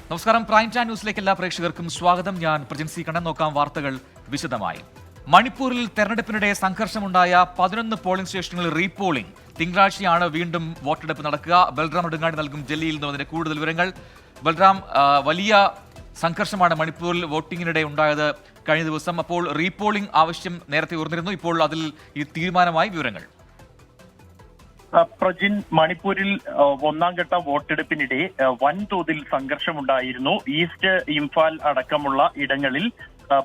നമസ്കാരം. Prime time ന്യൂസിലേക്ക് എല്ലാ പ്രേക്ഷകർക്കും സ്വാഗതം. ഞാൻ പ്രജിൻ സി കണ്ണൻ. നോക്കാം വാർത്തകൾ വിശദമായി. മണിപ്പൂരിൽ തെരഞ്ഞെടുപ്പിനിടെ സംഘർഷമുണ്ടായ 11 പോളിംഗ് സ്റ്റേഷനുകളിൽ റീപോളിംഗ്. തിങ്കളാഴ്ചയാണ് വീണ്ടും വോട്ടെടുപ്പ് നടക്കുക. ബൽറാം നെടുങ്ങാടി നൽകും ഡൽഹിയിൽ നിന്ന് അതിന്റെ കൂടുതൽ വിവരങ്ങൾ. ബൽറാം, വലിയ സംഘർഷമാണ് മണിപ്പൂരിൽ വോട്ടിങ്ങിനിടെ ഉണ്ടായത് കഴിഞ്ഞ ദിവസം. അപ്പോൾ റീപോളിംഗ് ആവശ്യം നേരത്തെ ഉയർന്നിരുന്നു. ഇപ്പോൾ അതിൽ ഈ തീരുമാനമായി വിവരങ്ങൾ. പ്രജിൻ, മണിപ്പൂരിൽ ഒന്നാം ഘട്ട വോട്ടെടുപ്പിനിടെ വൻതോതിൽ സംഘർഷമുണ്ടായിരുന്നു. ഈസ്റ്റ് ഇംഫാൽ അടക്കമുള്ള ഇടങ്ങളിൽ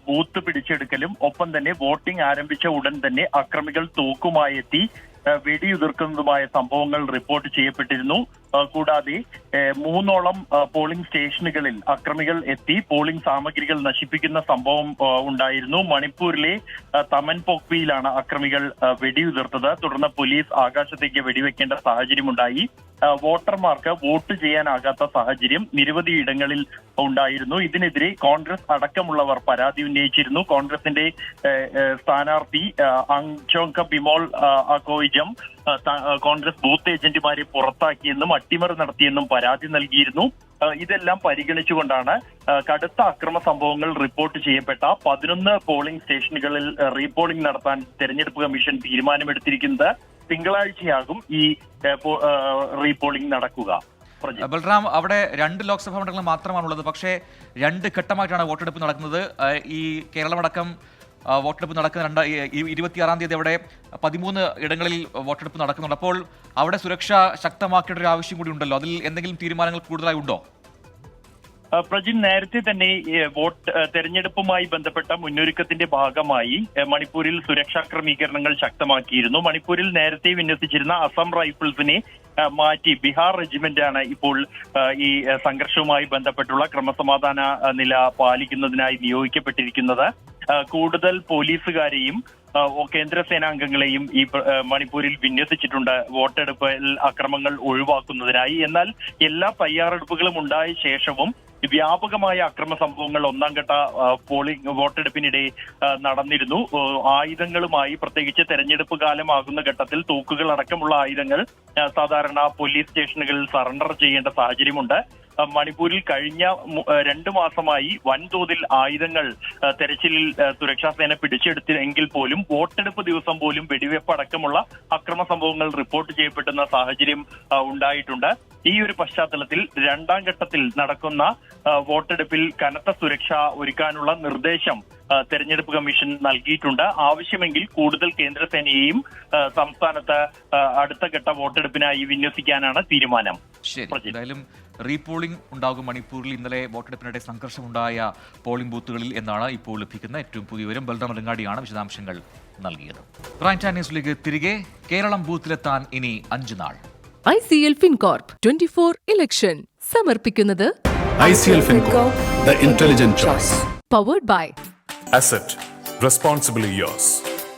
ബൂത്ത് പിടിച്ചെടുക്കലും ഒപ്പം തന്നെ വോട്ടിംഗ് ആരംഭിച്ച ഉടൻ തന്നെ അക്രമികൾ തോക്കുമായി എത്തി വെടിയുതിർക്കുന്നതുമായ സംഭവങ്ങൾ റിപ്പോർട്ട് ചെയ്യപ്പെട്ടിരുന്നു. കൂടാതെ 3ഓളം പോളിംഗ് സ്റ്റേഷനുകളിൽ അക്രമികൾ എത്തി പോളിംഗ് സാമഗ്രികൾ നശിപ്പിക്കുന്ന സംഭവം ഉണ്ടായിരുന്നു. മണിപ്പൂരിലെ തമൻപോക്വിയിലാണ് അക്രമികൾ വെടിയുതിർത്തത്. തുടർന്ന് പോലീസ് ആകാശത്തേക്ക് വെടിവെക്കേണ്ട സാഹചര്യമുണ്ടായി. വോട്ടർമാർക്ക് വോട്ട് ചെയ്യാനാകാത്ത സാഹചര്യം നിരവധി ഇടങ്ങളിൽ ഉണ്ടായിരുന്നു. ഇതിനെതിരെ കോൺഗ്രസ് അടക്കമുള്ളവർ പരാതി ഉന്നയിച്ചിരുന്നു. കോൺഗ്രസിന്റെ സ്ഥാനാർത്ഥി അങ്ചോങ്ക ബിമോൾ അക്കോയിജം കോൺഗ്രസ് ബൂത്ത് ഏജന്റുമാരെ പുറത്താക്കിയെന്നും അട്ടിമറി നടത്തിയെന്നും പരാതി നൽകിയിരുന്നു. ഇതെല്ലാം പരിഗണിച്ചുകൊണ്ടാണ് കടുത്ത അക്രമ സംഭവങ്ങൾ റിപ്പോർട്ട് ചെയ്യപ്പെട്ട 11 പോളിംഗ് സ്റ്റേഷനുകളിൽ റീപോളിംഗ് നടത്താൻ തെരഞ്ഞെടുപ്പ് കമ്മീഷൻ തീരുമാനമെടുത്തിരിക്കുന്നത്. തിങ്കളാഴ്ചയാകും ഈ റീപോളിംഗ് നടക്കുക. ബൽറാം, അവിടെ 2 ലോക്സഭാ മണ്ഡലങ്ങൾ മാത്രമാണുള്ളത്. പക്ഷേ 2 ഘട്ടമായിട്ടാണ് വോട്ടെടുപ്പ് നടക്കുന്നത്. ഈ കേരളമടക്കം വോട്ടെടുപ്പ് നടക്കുന്ന 26-ാം തീയതി അവിടെ 13 ഇടങ്ങളിൽ വോട്ടെടുപ്പ് നടക്കുന്നുണ്ട്. അപ്പോൾ അവിടെ സുരക്ഷ ശക്തമാക്കേണ്ട ഒരു ആവശ്യം കൂടി ഉണ്ടല്ലോ. അതിൽ എന്തെങ്കിലും തീരുമാനങ്ങൾ കൂടുതലായി ഉണ്ടോ? പ്രജിൻ, നേരത്തെ തന്നെ തെരഞ്ഞെടുപ്പുമായി ബന്ധപ്പെട്ട മുന്നൊരുക്കത്തിന്റെ ഭാഗമായി മണിപ്പൂരിൽ സുരക്ഷാ ക്രമീകരണങ്ങൾ ശക്തമാക്കിയിരുന്നു. മണിപ്പൂരിൽ നേരത്തെ വിന്യസിച്ചിരുന്ന അസം റൈഫിൾസിനെ മാറ്റി ബീഹാർ റെജിമെന്റാണ് ഇപ്പോൾ ഈ സംഘർഷവുമായി ബന്ധപ്പെട്ടുള്ള ക്രമസമാധാന നില പാലിക്കുന്നതിനായി നിയോഗിക്കപ്പെട്ടിരിക്കുന്നത്. കൂടുതൽ പോലീസുകാരെയും കേന്ദ്ര സേനാംഗങ്ങളെയും ഈ മണിപ്പൂരിൽ വിന്യസിച്ചിട്ടുണ്ട് വോട്ടെടുപ്പിൽ അക്രമങ്ങൾ ഒഴിവാക്കുന്നതിനായി. എന്നാൽ എല്ലാ തയ്യാറെടുപ്പുകളും ഉണ്ടായ ശേഷവും വ്യാപകമായ അക്രമ സംഭവങ്ങൾ ഒന്നാം ഘട്ട വോട്ടെടുപ്പിനിടെ നടന്നിരുന്നു. ആയുധങ്ങളുമായി, പ്രത്യേകിച്ച് തെരഞ്ഞെടുപ്പ് കാലമാകുന്ന ഘട്ടത്തിൽ തോക്കുകൾ അടക്കമുള്ള ആയുധങ്ങൾ സാധാരണ പോലീസ് സ്റ്റേഷനുകളിൽ സറണ്ടർ ചെയ്യേണ്ട സാഹചര്യമുണ്ട്. മണിപ്പൂരിൽ കഴിഞ്ഞ 2 മാസമായി വൻതോതിൽ ആയുധങ്ങൾ തെരച്ചിലിൽ സുരക്ഷാ സേന പിടിച്ചെടുത്തെങ്കിൽ പോലും വോട്ടെടുപ്പ് ദിവസം പോലും വെടിവെപ്പ് അടക്കമുള്ള അക്രമ സംഭവങ്ങൾ റിപ്പോർട്ട് ചെയ്യപ്പെടുന്ന സാഹചര്യം ഉണ്ടായിട്ടുണ്ട്. ഈ ഒരു പശ്ചാത്തലത്തിൽ 2ാം ഘട്ടത്തിൽ നടക്കുന്ന വോട്ടെടുപ്പിൽ കനത്ത സുരക്ഷ ഒരുക്കാനുള്ള നിർദ്ദേശം തെരഞ്ഞെടുപ്പ് കമ്മീഷൻ നൽകിയിട്ടുണ്ട്. ആവശ്യമെങ്കിൽ കൂടുതൽ കേന്ദ്രസേനയെയും സംസ്ഥാനത്ത് അടുത്ത ഘട്ട വോട്ടെടുപ്പിനായി വിന്യസിക്കാനാണ് തീരുമാനം. എന്തായാലും റീപോളിംഗ് ഉണ്ടാകും മണിപ്പൂരിൽ. ഇന്നലെ വോട്ടെടുപ്പിനിടെ സംഘർഷമുണ്ടായ പോളിംഗ് ബൂത്തുകളിൽ എന്നാണ് ഇപ്പോൾ ലഭിക്കുന്ന ഏറ്റവും പുതിയ വിവരം. ബൽറാം നെടുങ്ങാടിയാണ് വിശദാംശങ്ങൾ നൽകിയത്. പ്രൈം ടൈം ന്യൂസിലേക്ക് തിരികെ. കേരളം ബൂത്തിലെത്താൻ ഇനി 5 നാൾ. ICL FinCorp 24 ഇലക്ഷൻ സമർപ്പിക്കുന്നത് ICL FinCorp, the intelligent choice. Powered by Asset, responsibly yours.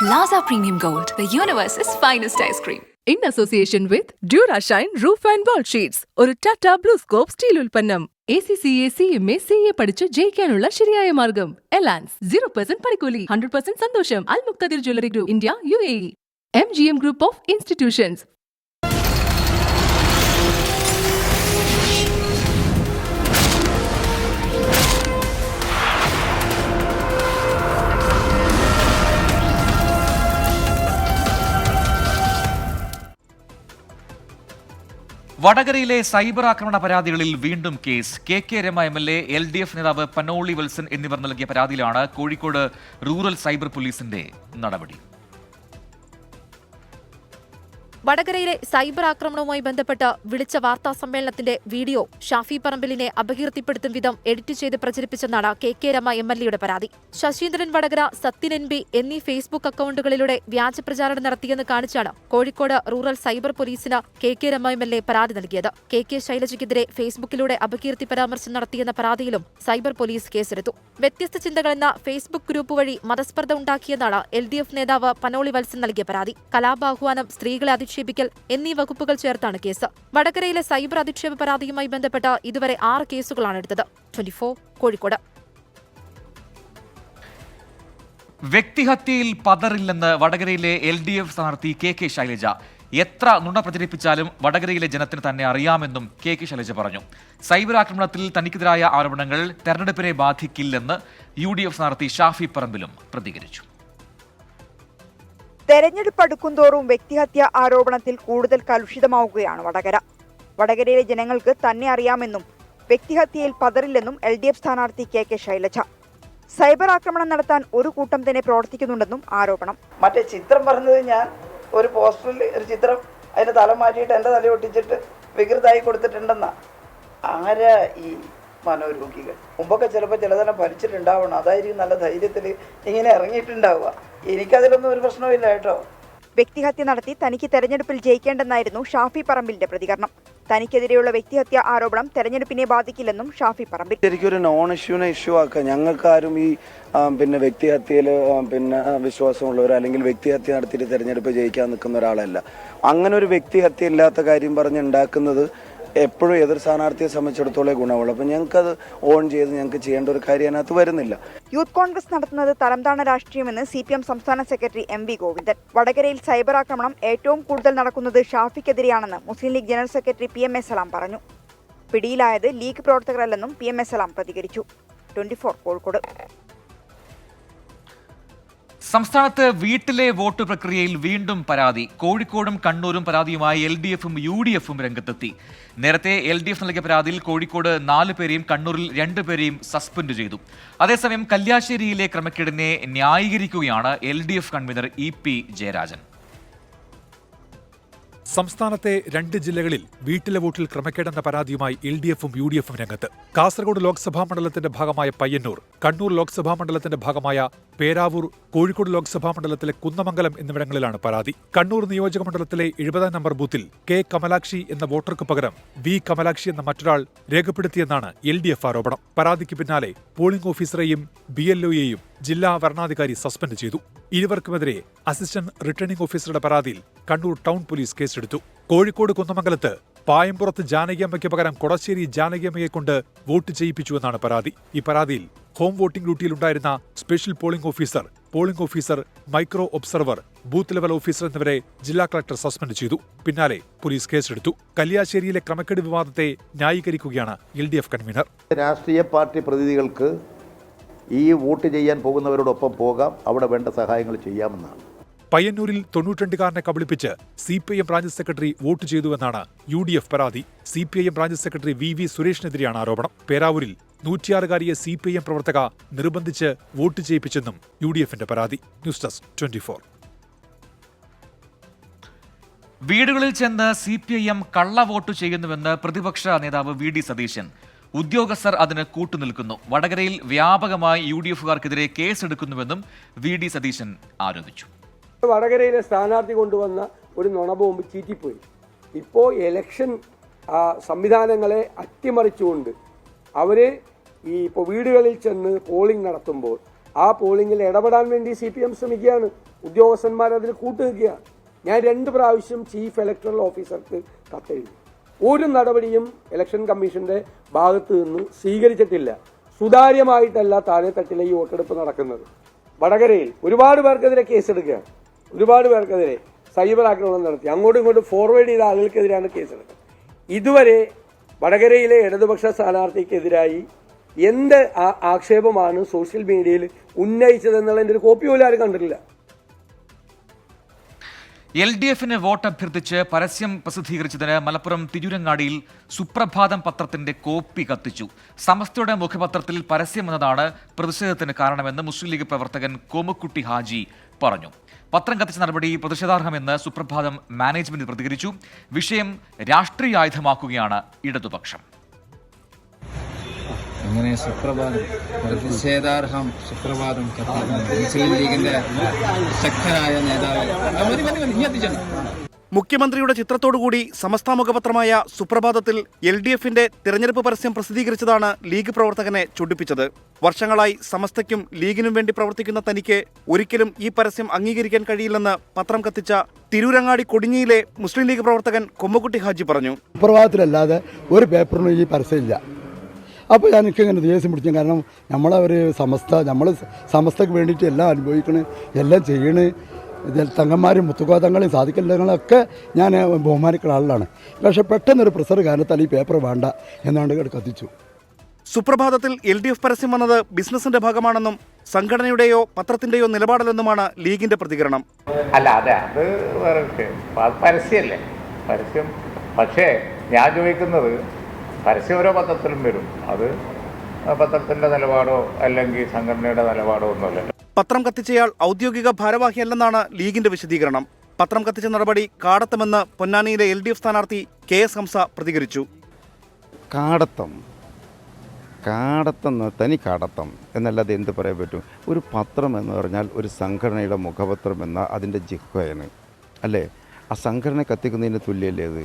Plaza Premium Gold, the universe's finest ice cream. in association with Durashine Roof and Wall Sheets. ഒരു Tata blue scope steel ഉൽപ്പന്നം. ACCA CMA CA പഠിച്ച് ജയിക്കാനുള്ള ശരിയായ മാർഗം. എലാൻസ് 0% പണിക്കൂലി, 100% സന്തോഷം. Al Muktadir jewellery group India UAE. MGM group of institutions. വടകരയിലെ cyber ആക്രമണ പരാതികളിൽ വീണ്ടും case. K Rama MLA, LDF നേതാവ് പനോളി വിൽസൺ എന്നിവർ നൽകിയ പരാതിയിലാണ് കോഴിക്കോട് റൂറൽ സൈബർ പോലീസിന്റെ നടപടി. വടകരയിലെ സൈബർ ആക്രമണവുമായി ബന്ധപ്പെട്ട് വിളിച്ച വാർത്താ സമ്മേളനത്തിന്റെ വീഡിയോ ഷാഫി പറമ്പിലിനെ അപകീർത്തിപ്പെടുത്തും വിധം എഡിറ്റ് ചെയ്ത് പ്രചരിപ്പിച്ചെന്നാണ് കെ രമ MLAയുടെ പരാതി. ശശീന്ദ്രൻ വടകര, സത്യൻ NB എന്നീ ഫേസ്ബുക്ക് അക്കൌണ്ടുകളിലൂടെ വ്യാജപ്രചാരണം നടത്തിയെന്ന് കാണിച്ചാണ് കോഴിക്കോട് റൂറൽ സൈബർ പോലീസിന് കെ രമ MLA പരാതി നൽകിയത്. കെ ശൈലജയ്ക്കെതിരെ ഫേസ്ബുക്കിലൂടെ അപകീർത്തി പരാമർശം നടത്തിയെന്ന പരാതിയിലും സൈബർ പോലീസ് കേസെടുത്തു. വ്യത്യസ്ത ചിന്തകളെന്ന ഫേസ്ബുക്ക് ഗ്രൂപ്പ് വഴി മതസ്പർദ്ധ ഉണ്ടാക്കിയെന്നാണ് LDF നേതാവ് പനോളി വത്സൻ നൽകിയ പരാതി. കലാപാഹ്വാനം, സ്ത്രീകളെ അധിക്ഷേപിക്കൽ എന്നീ വകുപ്പുകൾ ചേർത്താണ് കേസ്. വടകരയിലെ സൈബർ അധിക്ഷേപ പരാതിയുമായി ബന്ധപ്പെട്ട് ഇതുവരെ 6 കേസുകളാണ് എടുത്തത്. 24 കോഴിക്കോട്. വ്യക്തിഹത്യയിൽ പതറില്ലെന്ന് വടകരയിലെ LDF സ്ഥാനാർത്ഥി കെ ശൈലജ. എത്ര നുണ പ്രചരിപ്പിച്ചാലും വടകരയിലെ ജനത്തിന് തന്നെ അറിയാമെന്നും കെ ശൈലജ പറഞ്ഞു. സൈബർ ആക്രമണത്തിൽ തനിക്കെതിരായ ആരോപണങ്ങൾ തെരഞ്ഞെടുപ്പിനെ ബാധിക്കില്ലെന്ന് UDF സ്ഥാനാർത്ഥി ഷാഫി പറമ്പിലും പ്രതികരിച്ചു. തെരഞ്ഞെടുപ്പ് അടുക്കുംതോറും വ്യക്തിഹത്യ ആരോപണത്തിൽ കൂടുതൽ കലുഷിതമാവുകയാണ് വടകര. വടകരയിലെ ജനങ്ങൾക്ക് തന്നെ അറിയാമെന്നും വ്യക്തിഹത്യയിൽ പതറില്ലെന്നും LDF സ്ഥാനാർത്ഥി കെ ശൈലജ. സൈബർ ആക്രമണം നടത്താൻ ഒരു കൂട്ടം തന്നെ പ്രവർത്തിക്കുന്നുണ്ടെന്നും ആരോപണം. മറ്റേ ചിത്രം പറഞ്ഞത് ഞാൻ ഒരു പോസ്റ്ററിൽ ഒരു ചിത്രം അതിന്റെ തല മാറ്റിയിട്ട് എന്റെ തല ഒട്ടിച്ചിട്ട് വികൃതമായി കൊടുത്തിട്ടുണ്ടെന്നാ. ആരാ ഈ മനോരോഗികൾ? മുമ്പൊക്കെ ചിലപ്പോൾ ചിലതെല്ലാം ഭരിച്ചിട്ടുണ്ടാവണം, അതായിരിക്കും നല്ല ധൈര്യത്തിൽ ഇങ്ങനെ ഇറങ്ങിയിട്ടുണ്ടാവുക. എനിക്കതിലൊന്നും ഒരു പ്രശ്നമില്ല കേട്ടോ. വ്യക്തിഹത്യ നടത്തി തനിക്ക് തെരഞ്ഞെടുപ്പിൽ ജയിക്കേണ്ടെന്നായിരുന്നു ഷാഫി പറമ്പിലിന്റെ പ്രതികരണം. തനിക്കെതിരെയുള്ള വ്യക്തിഹത്യ ആരോപണം തെരഞ്ഞെടുപ്പിനെ ബാധിക്കില്ലെന്നും ഷാഫി പറമ്പിൽ. ശരിക്കൊരു നോൺ ഇഷ്യൂനെ ഇഷ്യൂ ആക്കുക. ഞങ്ങൾക്കാരും ഈ വ്യക്തിഹത്യയിൽ വിശ്വാസമുള്ളവർ അല്ലെങ്കിൽ വ്യക്തിഹത്യ നടത്തിയിട്ട് തെരഞ്ഞെടുപ്പ് ജയിക്കാൻ നിൽക്കുന്ന ഒരാളല്ല. അങ്ങനെ ഒരു വ്യക്തിഹത്യ ഇല്ലാത്ത കാര്യം പറഞ്ഞുണ്ടാക്കുന്നത് എപ്പോഴും എതിർ സ്ഥാനാർത്ഥിയെ സംബന്ധിച്ചിടത്തോളം ഗുണമുള്ളൂ. അപ്പം ഞങ്ങൾക്കത് ഓൺ ചെയ്ത് ഞങ്ങൾക്ക് ചെയ്യേണ്ട ഒരു കാര്യം അതിനകത്ത് വരുന്നില്ല. യൂത്ത് കോൺഗ്രസ് നടത്തുന്നത് തരംതാണ രാഷ്ട്രീയമെന്ന് CPM സംസ്ഥാന സെക്രട്ടറി MV ഗോവിന്ദൻ. വടകരയിൽ സൈബർ ആക്രമണം ഏറ്റവും കൂടുതൽ നടക്കുന്നത് ഷാഫിക്കെതിരെയാണെന്ന് Muslim League general secretary PM A Salam പറഞ്ഞു. പിടിയിലായത് ലീഗ് പ്രവർത്തകരല്ലെന്നും PM A സലാം പ്രതികരിച്ചു. 24 കോഴിക്കോട്. സംസ്ഥാനത്ത് വീട്ടിലെ വോട്ട് പ്രക്രിയയിൽ വീണ്ടും പരാതി. കോഴിക്കോടും കണ്ണൂരും പരാതിയുമായി LDF-ഉം UDF-ഉം രംഗത്തെത്തി. നേരത്തെ LDF നൽകിയ പരാതിയിൽ കോഴിക്കോട് 4 പേരെയും കണ്ണൂരിൽ 2 പേരെയും സസ്പെൻഡ് ചെയ്തു. അതേസമയം കല്യാശ്ശേരിയിലെ ക്രമക്കേടിനെ ന്യായീകരിക്കുകയാണ് LDF കൺവീനർ EP ജയരാജൻ. സംസ്ഥാനത്തെ 2 ജില്ലകളിൽ വീട്ടിലെ വോട്ടിൽ ക്രമക്കേടെന്ന പരാതിയുമായി LDF-ഉം UDF-ഉം രംഗത്ത്. കാസർഗോഡ് ലോക്സഭാ മണ്ഡലത്തിന്റെ ഭാഗമായ പയ്യന്നൂർ, കണ്ണൂർ ലോക്സഭാ മണ്ഡലത്തിന്റെ ഭാഗമായ പേരാവൂർ, കോഴിക്കോട് ലോക്സഭാ മണ്ഡലത്തിലെ കുന്നമംഗലം എന്നിവിടങ്ങളിലാണ് പരാതി. കണ്ണൂർ നിയോജക മണ്ഡലത്തിലെ 70-ാം നമ്പർ ബൂത്തിൽ K കമലാക്ഷി എന്ന വോട്ടർക്ക് പകരം V കമലാക്ഷി എന്ന മറ്റൊരാൾ രേഖപ്പെടുത്തിയെന്നാണ് LDF ആരോപണം. പരാതിക്ക് പിന്നാലെ പോളിംഗ് ഓഫീസറെയും BLO-യെയും ജില്ലാ വരണാധികാരി സസ്പെൻഡ് ചെയ്തു. ഇരുവർക്കുമെതിരെ അസിസ്റ്റന്റ് റിട്ടേണിംഗ് ഓഫീസറുടെ പരാതിയിൽ കണ്ണൂർ ടൗൺ പോലീസ് കേസെടുത്തു. കോഴിക്കോട് കുന്നമംഗലത്ത് പായമ്പുറത്ത് ജാനകിയമ്മയ്ക്ക് പകരം കൊടശ്ശേരി ജാനകിയമ്മയെ കൊണ്ട് വോട്ട് ചെയ്യിപ്പിച്ചുവെന്നാണ് പരാതി. ഈ പരാതിയിൽ ഹോം വോട്ടിംഗ് ഡ്യൂട്ടിയിലുണ്ടായിരുന്ന special polling officer, micro observer, booth level officer എന്നിവരെ ജില്ലാ കളക്ടർ സസ്പെൻഡ് ചെയ്തു. പിന്നാലെ പോലീസ് കേസെടുത്തു. കല്യാശ്ശേരിയിലെ ക്രമക്കേട് വിവാദത്തെ ന്യായീകരിക്കുകയാണ് LDF കൺവീനർ. രാഷ്ട്രീയ പാർട്ടി പ്രതിനിധികൾക്ക് ഈ വോട്ട് ചെയ്യാൻ പോകുന്നവരോടൊപ്പം പോകാം, അവിടെ വേണ്ട സഹായങ്ങൾ ചെയ്യാമെന്നാണ്. പയ്യന്നൂരിൽ 92കാരനെ കബളിപ്പിച്ച് CPIM ബ്രാഞ്ച് സെക്രട്ടറി വോട്ട് ചെയ്തുവെന്നാണ് UDF പരാതി. CPIM ബ്രാഞ്ച് സെക്രട്ടറി VV സുരേഷിനെതിരെയാണ് ആരോപണം. പേരാവൂരിൽ 106കാരിയെ CPIM പ്രവർത്തക നിർബന്ധിച്ച് വോട്ട് ചെയ്യിപ്പിച്ചെന്നും UDF-ന്റെ പരാതി. News desk 24. വീടുകളിൽ ചെന്ന് CPIM കള്ള വോട്ട് ചെയ്യുന്നുവെന്ന് പ്രതിപക്ഷ നേതാവ് VD സതീശൻ. ഉദ്യോഗസ്ഥർ അതിന് കൂട്ടുനിൽക്കുന്നു. വടകരയിൽ വ്യാപകമായി UDF-കാർക്കെതിരെ കേസെടുക്കുന്നുവെന്നും VD സതീശൻ ആരോപിച്ചു. വടകരയിലെ സ്ഥാനാർത്ഥി കൊണ്ടുവന്ന ഒരു നുണബോംബ് ചീറ്റിപ്പോയി. ഇപ്പോൾ ഇലക്ഷൻ സംവിധാനങ്ങളെ അട്ടിമറിച്ചുകൊണ്ട് അവർ ഇപ്പോൾ വീടുകളിൽ ചെന്ന് പോളിംഗ് നടത്തുമ്പോൾ ആ പോളിംഗിൽ ഇടപെടാൻ വേണ്ടി CPM ശ്രമിക്കുകയാണ്. ഉദ്യോഗസ്ഥന്മാർ അതിന് കൂട്ടുനിൽക്കുകയാണ്. ഞാൻ 2 പ്രാവശ്യം ചീഫ് ഇലക്ടറൽ ഓഫീസർക്ക് കത്തെഴുതി. ഒരു നടപടിയും ഇലക്ഷൻ കമ്മീഷന്റെ ഭാഗത്ത് നിന്ന് സ്വീകരിച്ചിട്ടില്ല. സുതാര്യമായിട്ടല്ല താഴെത്തട്ടിലെ ഈ വോട്ടെടുപ്പ് നടക്കുന്നത്. വടകരയിൽ ഒരുപാട് പേർക്കെതിരെ കേസെടുക്കുകയാണ്. ഒരുപാട് പേർക്കെതിരെ സൈബർ ആക്രമണം നടത്തി അങ്ങോട്ടും ഇങ്ങോട്ടും ഫോർവേഡ് ചെയ്ത ആളുകൾക്കെതിരെയാണ് കേസെടുക്കുന്നത്. ഇതുവരെ വടകരയിലെ ഇടതുപക്ഷ സ്ഥാനാർത്ഥിക്കെതിരായി എന്ത് ആക്ഷേപമാണ് സോഷ്യൽ മീഡിയയിൽ ഉന്നയിച്ചതെന്നുള്ളതിൻ്റെ ഒരു കോപ്പി പോലും ആരും കണ്ടിട്ടില്ല. LDF-ന് വോട്ട് അഭ്യർത്ഥിച്ച് പരസ്യം പ്രസിദ്ധീകരിച്ചതിന് മലപ്പുറം തിരൂരങ്ങാടിയിൽ സുപ്രഭാതം പത്രത്തിന്റെ കോപ്പി കത്തിച്ചു. സമസ്തയുടെ മുഖപത്രത്തിൽ പരസ്യം എന്നതാണ് പ്രതിഷേധത്തിന് കാരണമെന്ന് മുസ്ലിം ലീഗ് പ്രവർത്തകൻ കോമക്കുട്ടി ഹാജി പറഞ്ഞു. പത്രം കത്തിച്ച നടപടി പ്രതിഷേധാർഹമെന്ന് സുപ്രഭാതം മാനേജ്മെന്റ് പ്രതികരിച്ചു. വിഷയം രാഷ്ട്രീയ ആയുധമാക്കുകയാണ് ഇടതുപക്ഷം. അങ്ങനെ പ്രതിഷേധാർഹം സുപ്രഭാതം മുസ്ലിം ലീഗിന്റെ ശക്തനായ നേതാവ് മുഖ്യമന്ത്രിയുടെ ചിത്രത്തോടുകൂടി സമസ്ത മുഖപത്രമായ സുപ്രഭാതത്തിൽ LDF-ന്റെ തിരഞ്ഞെടുപ്പ് പരസ്യം പ്രസിദ്ധീകരിച്ചതാണ് ലീഗ് പ്രവർത്തകനെ ചൊടിപ്പിച്ചത്. വർഷങ്ങളായി സമസ്തയ്ക്കും ലീഗിനും വേണ്ടി പ്രവർത്തിക്കുന്ന തനിക്ക് ഒരിക്കലും ഈ പരസ്യം അംഗീകരിക്കാൻ കഴിയില്ലെന്ന് പത്രം കത്തിച്ച തിരൂരങ്ങാടി കൊടിഞ്ഞിയിലെ മുസ്ലിം ലീഗ് പ്രവർത്തകൻ കൊമ്മക്കുട്ടി ഹാജി പറഞ്ഞു. സുപ്രഭാതത്തിലല്ലാതെ ഒരു പേപ്പറിനും ഈ പരസ്യമില്ല. അപ്പോൾ എനിക്കിങ്ങനെ ദേഷ്യം പിടിച്ചു. കാരണം നമ്മൾ സമസ്തക്ക് വേണ്ടിയിട്ട് എല്ലാം അനുഭവിക്കണ്, എല്ലാം ചെയ്യണ്. ഇതിൽ തങ്ങന്മാരും മുത്തുകോതങ്ങളെയും സാധിക്കലങ്ങളൊക്കെ ഞാൻ ബഹുമാനിക്കുന്ന ആളാണ്. പക്ഷേ പെട്ടെന്നൊരു പ്രഷർ കാരണത്താൽ ഈ പേപ്പർ വേണ്ട എന്നാണ്ട് കത്തിച്ചു. സുപ്രഭാതത്തിൽ LDF പരസ്യം വന്നത് ബിസിനസിന്റെ ഭാഗമാണെന്നും സംഘടനയുടെയോ പത്രത്തിന്റെയോ നിലപാടല്ലെന്നുമാണ് ലീഗിന്റെ പ്രതികരണം. അല്ല അത് വേറെ വിഷയം, പരസ്യമല്ലേ പരസ്യം. പക്ഷേ ഞാൻ ചോദിക്കുന്നത് പരസ്യം ഓരോ പത്രത്തിലും വരും, അത് പത്രത്തിന്റെ നിലപാടോ അല്ലെങ്കിൽ സംഘടനയുടെ നിലപാടോ ഒന്നുമല്ല. പത്രം കത്തിച്ചയാൾ ഔദ്യോഗിക ഭാരവാഹിയല്ലെന്നാണ് ലീഗിന്റെ വിശദീകരണം. പത്രം കത്തിച്ച നടപടി കാടത്തമെന്ന് പൊന്നാനിയിലെ LDF സ്ഥാനാർത്ഥി KS ഹംസ പ്രതികരിച്ചു. കാടത്തം തനി കാടത്തം എന്നല്ലാതെ എന്ത് പറയാൻ പറ്റും? ഒരു പത്രം എന്ന് പറഞ്ഞാൽ ഒരു സംഘടനയുടെ മുഖപത്രം എന്ന അതിൻ്റെ ജിഹ്വയാണ് അല്ലേ? ആ സംഘടന കത്തിക്കുന്നതിന് തുല്യമല്ലേ അത്?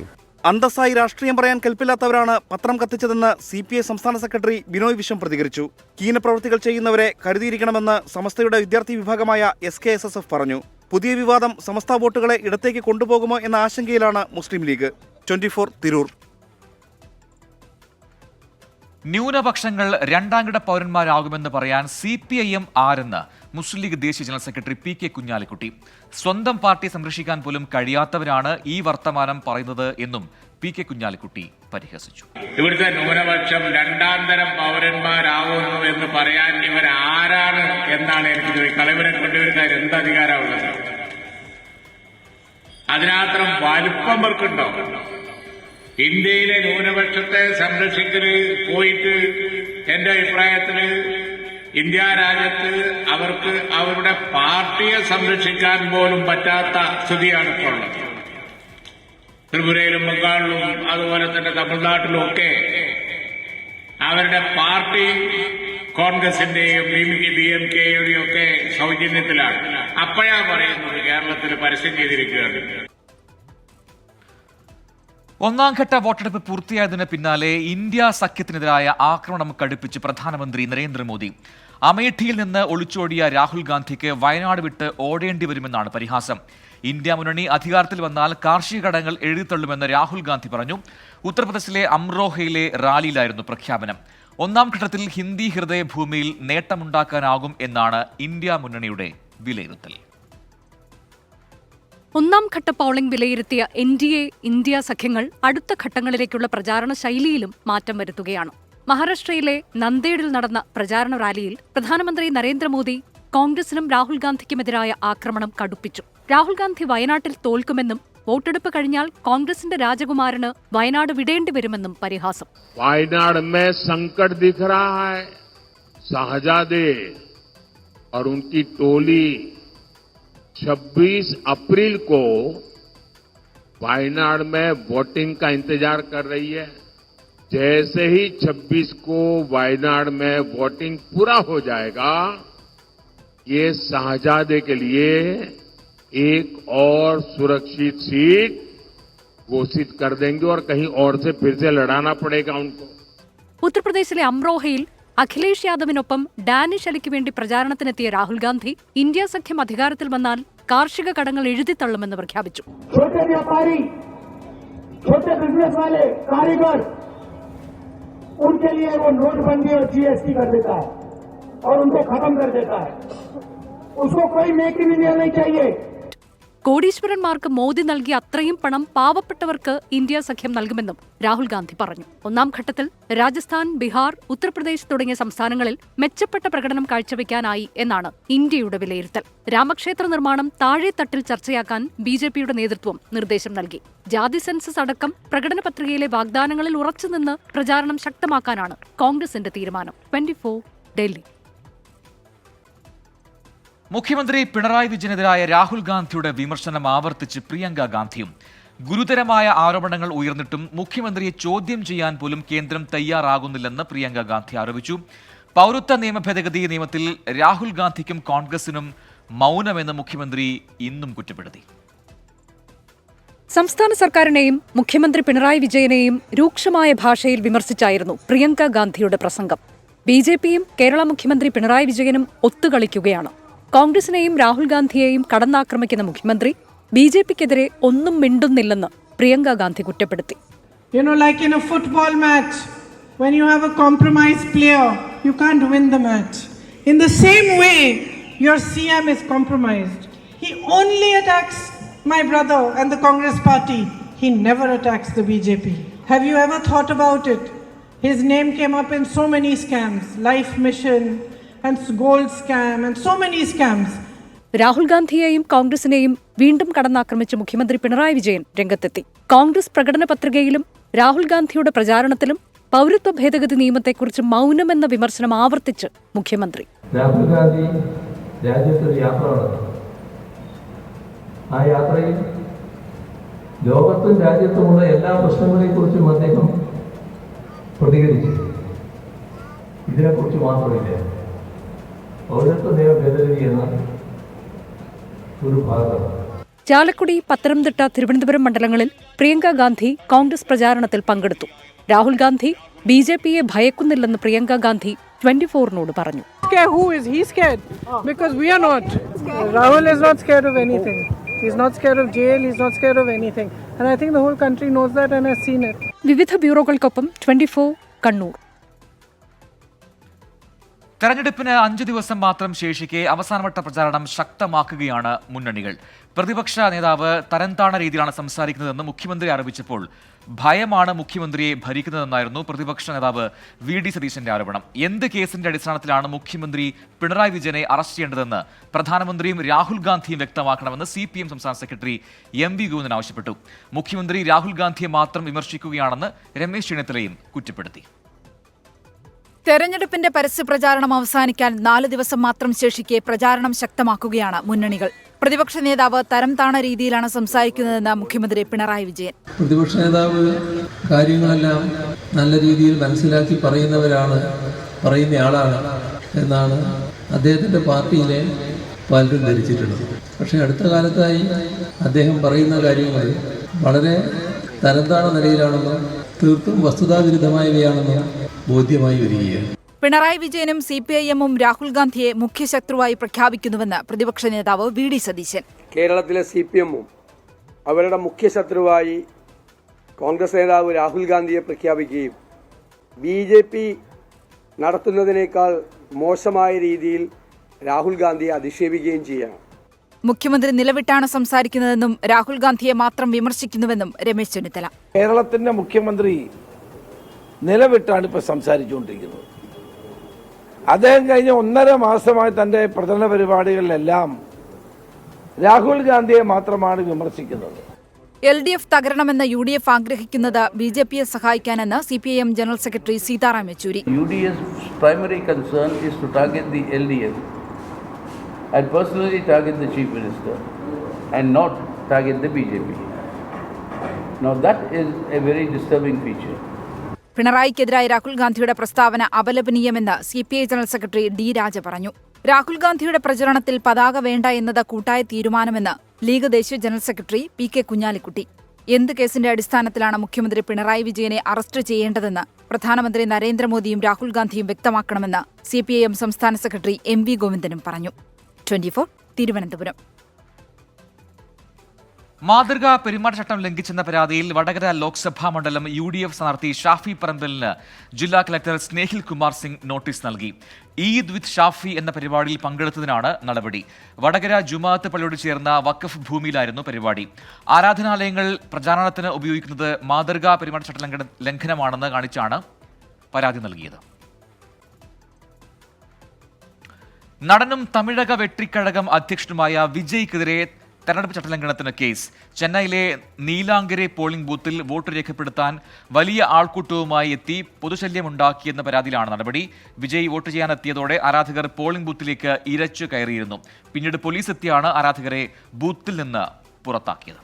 അന്തസ്സായി രാഷ്ട്രീയം പറയാൻ കൽപ്പില്ലാത്തവരാണ് പത്രം കത്തിച്ചതെന്ന് CPI സംസ്ഥാന സെക്രട്ടറി ബിനോയ് വിശ്വം പ്രതികരിച്ചു. ഹീനപ്രവൃത്തികൾ ചെയ്യുന്നവരെ കരുതിയിരിക്കണമെന്ന് സമസ്തയുടെ വിദ്യാർത്ഥി വിഭാഗമായ SKSSF പറഞ്ഞു. പുതിയ വിവാദം സമസ്ത വോട്ടുകളെ ഇടത്തേക്ക് കൊണ്ടുപോകുമോ എന്ന ആശങ്കയിലാണ് മുസ്ലിം ലീഗ്. 24 തിരൂർ. ന്യൂനപക്ഷങ്ങൾ രണ്ടാംകിട പൗരന്മാരാകുമെന്ന് പറയാൻ CPIM ആരെന്ന് മുസ്ലിം ലീഗ് ദേശീയ ജനറൽ സെക്രട്ടറി PK കുഞ്ഞാലിക്കുട്ടി. സ്വന്തം പാർട്ടി സംരക്ഷിക്കാൻ പോലും കഴിയാത്തവരാണ് ഈ വർത്തമാനം പറയുന്നത് എന്നും PK കുഞ്ഞാലിക്കുട്ടി പരിഹസിച്ചു. ഇവിടുത്തെ ന്യൂനപക്ഷം രണ്ടാം തരം പൗരന്മാരാവുന്നു എന്ന് പറയാൻ ഇവരാരാണ് എന്നാണ് എനിക്ക് ചോദിക്കുന്നത്. ഇവരെ കൊണ്ടുവരുന്നതിന് എന്ത് അധികാരമുള്ളത്? അതിനാത്രം വലിപ്പം അവർക്കുണ്ടോ? ഇന്ത്യയിലെ ന്യൂനപക്ഷത്തെ സംരക്ഷിക്കല് പോയിട്ട് എന്റെ അഭിപ്രായത്തില് ഇന്ത്യ രാജ്യത്ത് അവർക്ക് അവരുടെ പാർട്ടിയെ സംരക്ഷിക്കാൻ പോലും പറ്റാത്ത സ്ഥിതിയാണ് ഇപ്പോൾ ഉള്ളത്. ത്രിപുരയിലും ബംഗാളിലും അതുപോലെ തന്നെ തമിഴ്നാട്ടിലും ഒക്കെ അവരുടെ പാർട്ടി കോൺഗ്രസിന്റെയും DMK-യുടെയും ഒക്കെ സൗജന്യത്തിലാണ്. അപ്പോഴാ പറയുന്നത് കേരളത്തിൽ പരസ്യം ചെയ്തിരിക്കുകയാണ്. ഒന്നാംഘട്ട വോട്ടെടുപ്പ് പൂർത്തിയായതിന് പിന്നാലെ ഇന്ത്യ സഖ്യത്തിനെതിരായ ആക്രമണം കടുപ്പിച്ച് പ്രധാനമന്ത്രി നരേന്ദ്രമോദി. അമേഠിയിൽ നിന്ന് ഒളിച്ചോടിയ രാഹുൽ ഗാന്ധിക്ക് വയനാട് വിട്ട് ഓടേണ്ടി വരുമെന്നാണ് പരിഹാസം. ഇന്ത്യ മുന്നണി അധികാരത്തിൽ വന്നാൽ കാർഷിക ഘടകങ്ങൾ എഴുതിത്തള്ളുമെന്ന് രാഹുൽ ഗാന്ധി പറഞ്ഞു. ഉത്തർപ്രദേശിലെ അംറോഹയിലെ റാലിയിലായിരുന്നു പ്രഖ്യാപനം. ഒന്നാം ഘട്ടത്തിൽ ഹിന്ദി ഹൃദയഭൂമിയിൽ നേട്ടമുണ്ടാക്കാനാകും എന്നാണ് ഇന്ത്യ മുന്നണിയുടെ വിലയിരുത്തൽ. ഒന്നാം ഘട്ട പോളിംഗ് വിലയിരുത്തിയ NDA ഇന്ത്യ സഖ്യങ്ങൾ അടുത്ത ഘട്ടങ്ങളിലേക്കുള്ള പ്രചാരണ ശൈലിയിലും മാറ്റം വരുത്തുകയാണ്. മഹാരാഷ്ട്രയിലെ നന്ദേഡിൽ നടന്ന പ്രചാരണ റാലിയിൽ പ്രധാനമന്ത്രി നരേന്ദ്രമോദി കോൺഗ്രസിനും രാഹുൽ ഗാന്ധിക്കുമെതിരായ ആക്രമണം കടുപ്പിച്ചു. രാഹുൽ ഗാന്ധി വയനാട്ടിൽ തോൽക്കുമെന്നും വോട്ടെടുപ്പ് കഴിഞ്ഞാൽ കോൺഗ്രസിന്റെ രാജകുമാരന് വയനാട് വിടേണ്ടി വരുമെന്നും പരിഹാസം. വയനാട് में संकट दिख रहा है. शाहजादे और उनकी टोली 26 अप्रैल को वायनाड में वोटिंग का इंतजार कर रही है. जैसे ही 26 को वायनाड में वोटिंग पूरा हो जाएगा, ये शाहजादे के लिए एक और सुरक्षित सीट घोषित कर देंगे और कहीं और से फिर से लड़ाना पड़ेगा उनको. ഉത്തർപ്രദേശിലെ അംറോഹയിൽ അഖിലേഷ് യാദവിനൊപ്പം ഡാനിഷ് അലിക്ക് വേണ്ടി പ്രചാരണത്തിനെത്തിയ രാഹുൽ ഗാന്ധി ഇന്ത്യ സഖ്യം അധികാരത്തിൽ വന്നാൽ കാർഷിക കടങ്ങൾ എഴുതിത്തള്ളുമെന്ന് പ്രഖ്യാപിച്ചു. കോടീശ്വരന്മാർക്ക് മോദി നൽകിയ അത്രയും പണം പാവപ്പെട്ടവർക്ക് ഇന്ത്യ സഖ്യം നൽകുമെന്നും രാഹുൽ ഗാന്ധി പറഞ്ഞു. ഒന്നാം ഘട്ടത്തിൽ രാജസ്ഥാൻ, ബീഹാർ, ഉത്തർപ്രദേശ് തുടങ്ങിയ സംസ്ഥാനങ്ങളിൽ മെച്ചപ്പെട്ട പ്രകടനം കാഴ്ചവെക്കാനായി എന്നാണ് ഇന്ത്യയുടെ വിലയിരുത്തൽ. രാമക്ഷേത്ര നിർമ്മാണം താഴെത്തട്ടിൽ ചർച്ചയാക്കാൻ BJPയുടെ നേതൃത്വം നിർദ്ദേശം നൽകി. ജാതി സെൻസസ് അടക്കം പ്രകടന പത്രികയിലെ വാഗ്ദാനങ്ങളിൽ ഉറച്ചുനിന്ന് പ്രചാരണം ശക്തമാക്കാനാണ് കോൺഗ്രസിന്റെ തീരുമാനം. 24 ഡൽഹി. മുഖ്യമന്ത്രി പിണറായി വിജയനെതിരായ രാഹുൽ ഗാന്ധിയുടെ വിമർശനം ആവർത്തിച്ച് പ്രിയങ്ക ഗാന്ധിയും. ഗുരുതരമായ ആരോപണങ്ങൾ ഉയർന്നിട്ടും മുഖ്യമന്ത്രിയെ ചോദ്യം ചെയ്യാൻ പോലും കേന്ദ്രം തയ്യാറാകുന്നില്ലെന്ന് പ്രിയങ്ക ഗാന്ധി ആരോപിച്ചു. പൗരത്വ നിയമ ഭേദഗതി നിയമത്തിൽ രാഹുൽ ഗാന്ധിക്കും കോൺഗ്രസിനും മൗനമെന്ന് മുഖ്യമന്ത്രി ഇന്നും കുറ്റപ്പെടുത്തി. സംസ്ഥാന സർക്കാരിനെയും മുഖ്യമന്ത്രി പിണറായി വിജയനെയും രൂക്ഷമായ ഭാഷയിൽ വിമർശിച്ചായിരുന്നു പ്രിയങ്ക ഗാന്ധിയുടെ പ്രസംഗം. BJPയും കേരള മുഖ്യമന്ത്രി പിണറായി വിജയനും ഒത്തുകളിക്കുകയാണ്. കോൺഗ്രസിനെയും രാഹുൽ ഗാന്ധിയെയും കടന്നാക്രമിക്കുന്ന മുഖ്യമന്ത്രി BJPക്കെതിരെ ഒന്നും മിണ്ടുന്നില്ലെന്ന് പ്രിയങ്ക ഗാന്ധി കുറ്റപ്പെടുത്തി. Like in a football match, when you have a compromised player, you can't win the match. In the same way, your CM is compromised. He only attacks my brother and the Congress party. He never attacks the BJP. Have you ever thought about it? His name came up in so many scams, Life Mission and Gold Scam and so many scams. Rahul ഗാന്ധിയെയും കോൺഗ്രസിനെയും വീണ്ടും കടന്നാക്രമിച്ച് മുഖ്യമന്ത്രി പിണറായി വിജയൻ രംഗത്തെത്തി. കോൺഗ്രസ് പ്രകടന പത്രികയിലും രാഹുൽ ഗാന്ധിയുടെ പ്രചാരണത്തിലും പൗരത്വ ഭേദഗതി നിയമത്തെക്കുറിച്ച് മൗനമെന്ന വിമർശനം ആവർത്തിച്ച് മുഖ്യമന്ത്രി. രാഹുൽ ഗാന്ധി രാജ്യത്തൊരു യാത്ര നടത്തി. ആ യാത്രയിൽ ലോകത്തും രാജ്യത്തുമുള്ള എല്ലാ പ്രശ്നങ്ങളെക്കുറിച്ചും അദ്ദേഹം പ്രതികരിച്ചു. ഇതിനെക്കുറിച്ച് മാത്രമില്ല, പൗരത്വ നിയമ ഭേദഗതി എന്ന ഒരു ഭാഗം. ചാലക്കുടി, പത്തനംതിട്ട, തിരുവനന്തപുരം മണ്ഡലങ്ങളിൽ പ്രിയങ്ക ഗാന്ധി കോൺഗ്രസ് പ്രചാരണത്തിൽ പങ്കെടുത്തു. രാഹുൽ ഗാന്ധി ബിജെപിയെ ഭയക്കുന്നില്ലെന്ന് പ്രിയങ്ക ഗാന്ധി 24-നോട് പറഞ്ഞു. Who is he scared? Because we are not. Rahul is not scared of anything. He's not scared of jail. He's not scared of anything. And I think the whole country knows that and has seen it. വിവിധ ബ്യൂറോകൾക്കൊപ്പം 24 കണ്ണൂർ. തെരഞ്ഞെടുപ്പിന് 5 ദിവസം മാത്രം ശേഷിക്കെ അവസാനവട്ട പ്രചാരണം ശക്തമാക്കുകയാണ് മുന്നണികൾ. പ്രതിപക്ഷ നേതാവ് തരംതാണ രീതിയിലാണ് സംസാരിക്കുന്നതെന്ന് മുഖ്യമന്ത്രി ആരോപിച്ചപ്പോൾ ഭയമാണ് മുഖ്യമന്ത്രിയെ ഭരിക്കുന്നതെന്നായിരുന്നു പ്രതിപക്ഷ നേതാവ് VD സതീശന്റെ ആരോപണം. എന്ത് കേസിന്റെ അടിസ്ഥാനത്തിലാണ് മുഖ്യമന്ത്രി പിണറായി വിജയനെ അറസ്റ്റ് ചെയ്യേണ്ടതെന്ന് പ്രധാനമന്ത്രിയും രാഹുൽ ഗാന്ധിയും വ്യക്തമാക്കണമെന്ന് CPM സംസ്ഥാന സെക്രട്ടറി MV ഗോവിന്ദൻ ആവശ്യപ്പെട്ടു. മുഖ്യമന്ത്രി രാഹുൽ ഗാന്ധിയെ മാത്രം വിമർശിക്കുകയാണെന്ന് രമേശ് ചെന്നിത്തലയും കുറ്റപ്പെടുത്തി. തെരഞ്ഞെടുപ്പിന്റെ പരസ്യപ്രചാരണം അവസാനിക്കാൻ 4 ദിവസം മാത്രം ശേഷിക്കെ പ്രചാരണം ശക്തമാക്കുകയാണ് മുന്നണികൾ. പ്രതിപക്ഷ നേതാവ് തരംതാണ രീതിയിലാണ് സംസാരിക്കുന്നതെന്ന് മുഖ്യമന്ത്രി പിണറായി വിജയൻ. പ്രതിപക്ഷ നേതാവ് കാര്യങ്ങളെല്ലാം നല്ല രീതിയിൽ മനസ്സിലാക്കി പറയുന്നയാളാണ് എന്നാണ് അദ്ദേഹത്തിന്റെ പാർട്ടിയിലെ പലരും ധരിച്ചിട്ടുള്ളത്. പക്ഷേ അടുത്ത കാലത്തായി അദ്ദേഹം പറയുന്ന കാര്യങ്ങൾ വളരെ തരംതാണ നിലയിലാണെന്നും തീർത്തും വസ്തുതാവിരുദ്ധമായവയാണെന്നും ബോധ്യമായി വരികയാണ്. പിണറായി വിജയനും CPIM-ഉം രാഹുൽ ഗാന്ധിയെ മുഖ്യശത്രുവായി പ്രഖ്യാപിക്കുന്നുവെന്ന് പ്രതിപക്ഷ നേതാവ് VD സതീശൻ. കേരളത്തിലെ CPM-ഉം അവരുടെ മുഖ്യശത്രുവായി കോൺഗ്രസ് നേതാവ് രാഹുൽ ഗാന്ധിയെ പ്രഖ്യാപിക്കുകയും BJP നടത്തുന്നതിനേക്കാൾ മോശമായ രീതിയിൽ രാഹുൽ ഗാന്ധിയെ അധിക്ഷേപിക്കുകയും ചെയ്യണം. മുഖ്യമന്ത്രി നിലവിട്ടാണ് സംസാരിക്കുന്നതെന്നും രാഹുൽ ഗാന്ധിയെ മാത്രം വിമർശിക്കുന്നുവെന്നും രമേശ് ചെന്നിത്തല. കേരളത്തിന്റെ മുഖ്യമന്ത്രി നിലവിട്ടാണ് ഇപ്പോൾ സംസാരിച്ചുകൊണ്ടിരിക്കുന്നത്. അദ്ദേഹം കഴിഞ്ഞ 1.5 മാസമായി തന്റെ പ്രചരണ പരിപാടികളിലെല്ലാം രാഹുൽ ഗാന്ധിയെ മാത്രമാണ് വിമർശിക്കുന്നത്. LDF തകരണമെന്ന് UDF ആഗ്രഹിക്കുന്നത് BJPയെ സഹായിക്കാനെന്ന് CPIM general secretary Sitaram Yechury. UDF's primary concern is to target the LDF and personally target the Chief Minister and not target the BJP. Now that is a very disturbing feature. പിണറായിക്കെതിരായ രാഹുൽ ഗാന്ധിയുടെ പ്രസ്താവന അപലപനീയമെന്ന് CPI general secretary D Raja പറഞ്ഞു. രാഹുൽ ഗാന്ധിയുടെ പ്രചരണത്തിൽ പതാക വേണ്ട എന്നത് കൂട്ടായ തീരുമാനമെന്ന് ലീഗ് ദേശീയ ജനറൽ സെക്രട്ടറി PK കുഞ്ഞാലിക്കുട്ടി. എന്ത് കേസിന്റെ അടിസ്ഥാനത്തിലാണ് മുഖ്യമന്ത്രി പിണറായി വിജയനെ അറസ്റ്റ് ചെയ്യേണ്ടതെന്ന് പ്രധാനമന്ത്രി നരേന്ദ്രമോദിയും രാഹുൽ ഗാന്ധിയും വ്യക്തമാക്കണമെന്ന് CPIM സംസ്ഥാന സെക്രട്ടറി MV ഗോവിന്ദനും പറഞ്ഞു. 24 തിരുവനന്തപുരം. മാതൃകാ പെരുമാറ്റച്ചട്ടം ലംഘിച്ചെന്ന പരാതിയിൽ വടകര ലോക്സഭാ മണ്ഡലം UDF സ്ഥാനാർത്ഥി ഷാഫി പറമ്പലിന് ജില്ലാ കളക്ടർ സ്നേഹിൽ കുമാർ സിംഗ് നോട്ടീസ് നൽകി. ഈദ് വിത്ത് ഷാഫി എന്ന പരിപാടിയിൽ പങ്കെടുത്തതിനാണ് നടപടി. വടകര ജുമാഅത്ത് പള്ളിയോട് ചേർന്ന വഖഫ് ഭൂമിയിലായിരുന്നു പരിപാടി. ആരാധനാലയങ്ങൾ പ്രചാരണത്തിന് ഉപയോഗിക്കുന്നത് മാതൃകാ പെരുമാറ്റച്ചട്ട ലംഘനമാണെന്ന് കാണിച്ചാണ് പരാതി നൽകിയത്. നടനും തമിഴക വെട്രിക്കഴകം അധ്യക്ഷനുമായ വിജയ്ക്കെതിരെ തെരഞ്ഞെടുപ്പ് ചട്ടലംഘനത്തിന് കേസ്. ചെന്നൈയിലെ നീലാങ്കരെ പോളിംഗ് ബൂത്തിൽ വോട്ട് രേഖപ്പെടുത്താൻ വലിയ ആൾക്കൂട്ടവുമായി എത്തി പൊതുശല്യമുണ്ടാക്കിയെന്ന പരാതിയിലാണ് നടപടി. വിജയ് വോട്ട് ചെയ്യാനെത്തിയതോടെ ആരാധകർ പോളിംഗ് ബൂത്തിലേക്ക് ഇരച്ചു കയറിയിരുന്നു. പിന്നീട് പോലീസ് എത്തിയാണ് ആരാധകരെ ബൂത്തിൽ നിന്ന് പുറത്താക്കിയത്.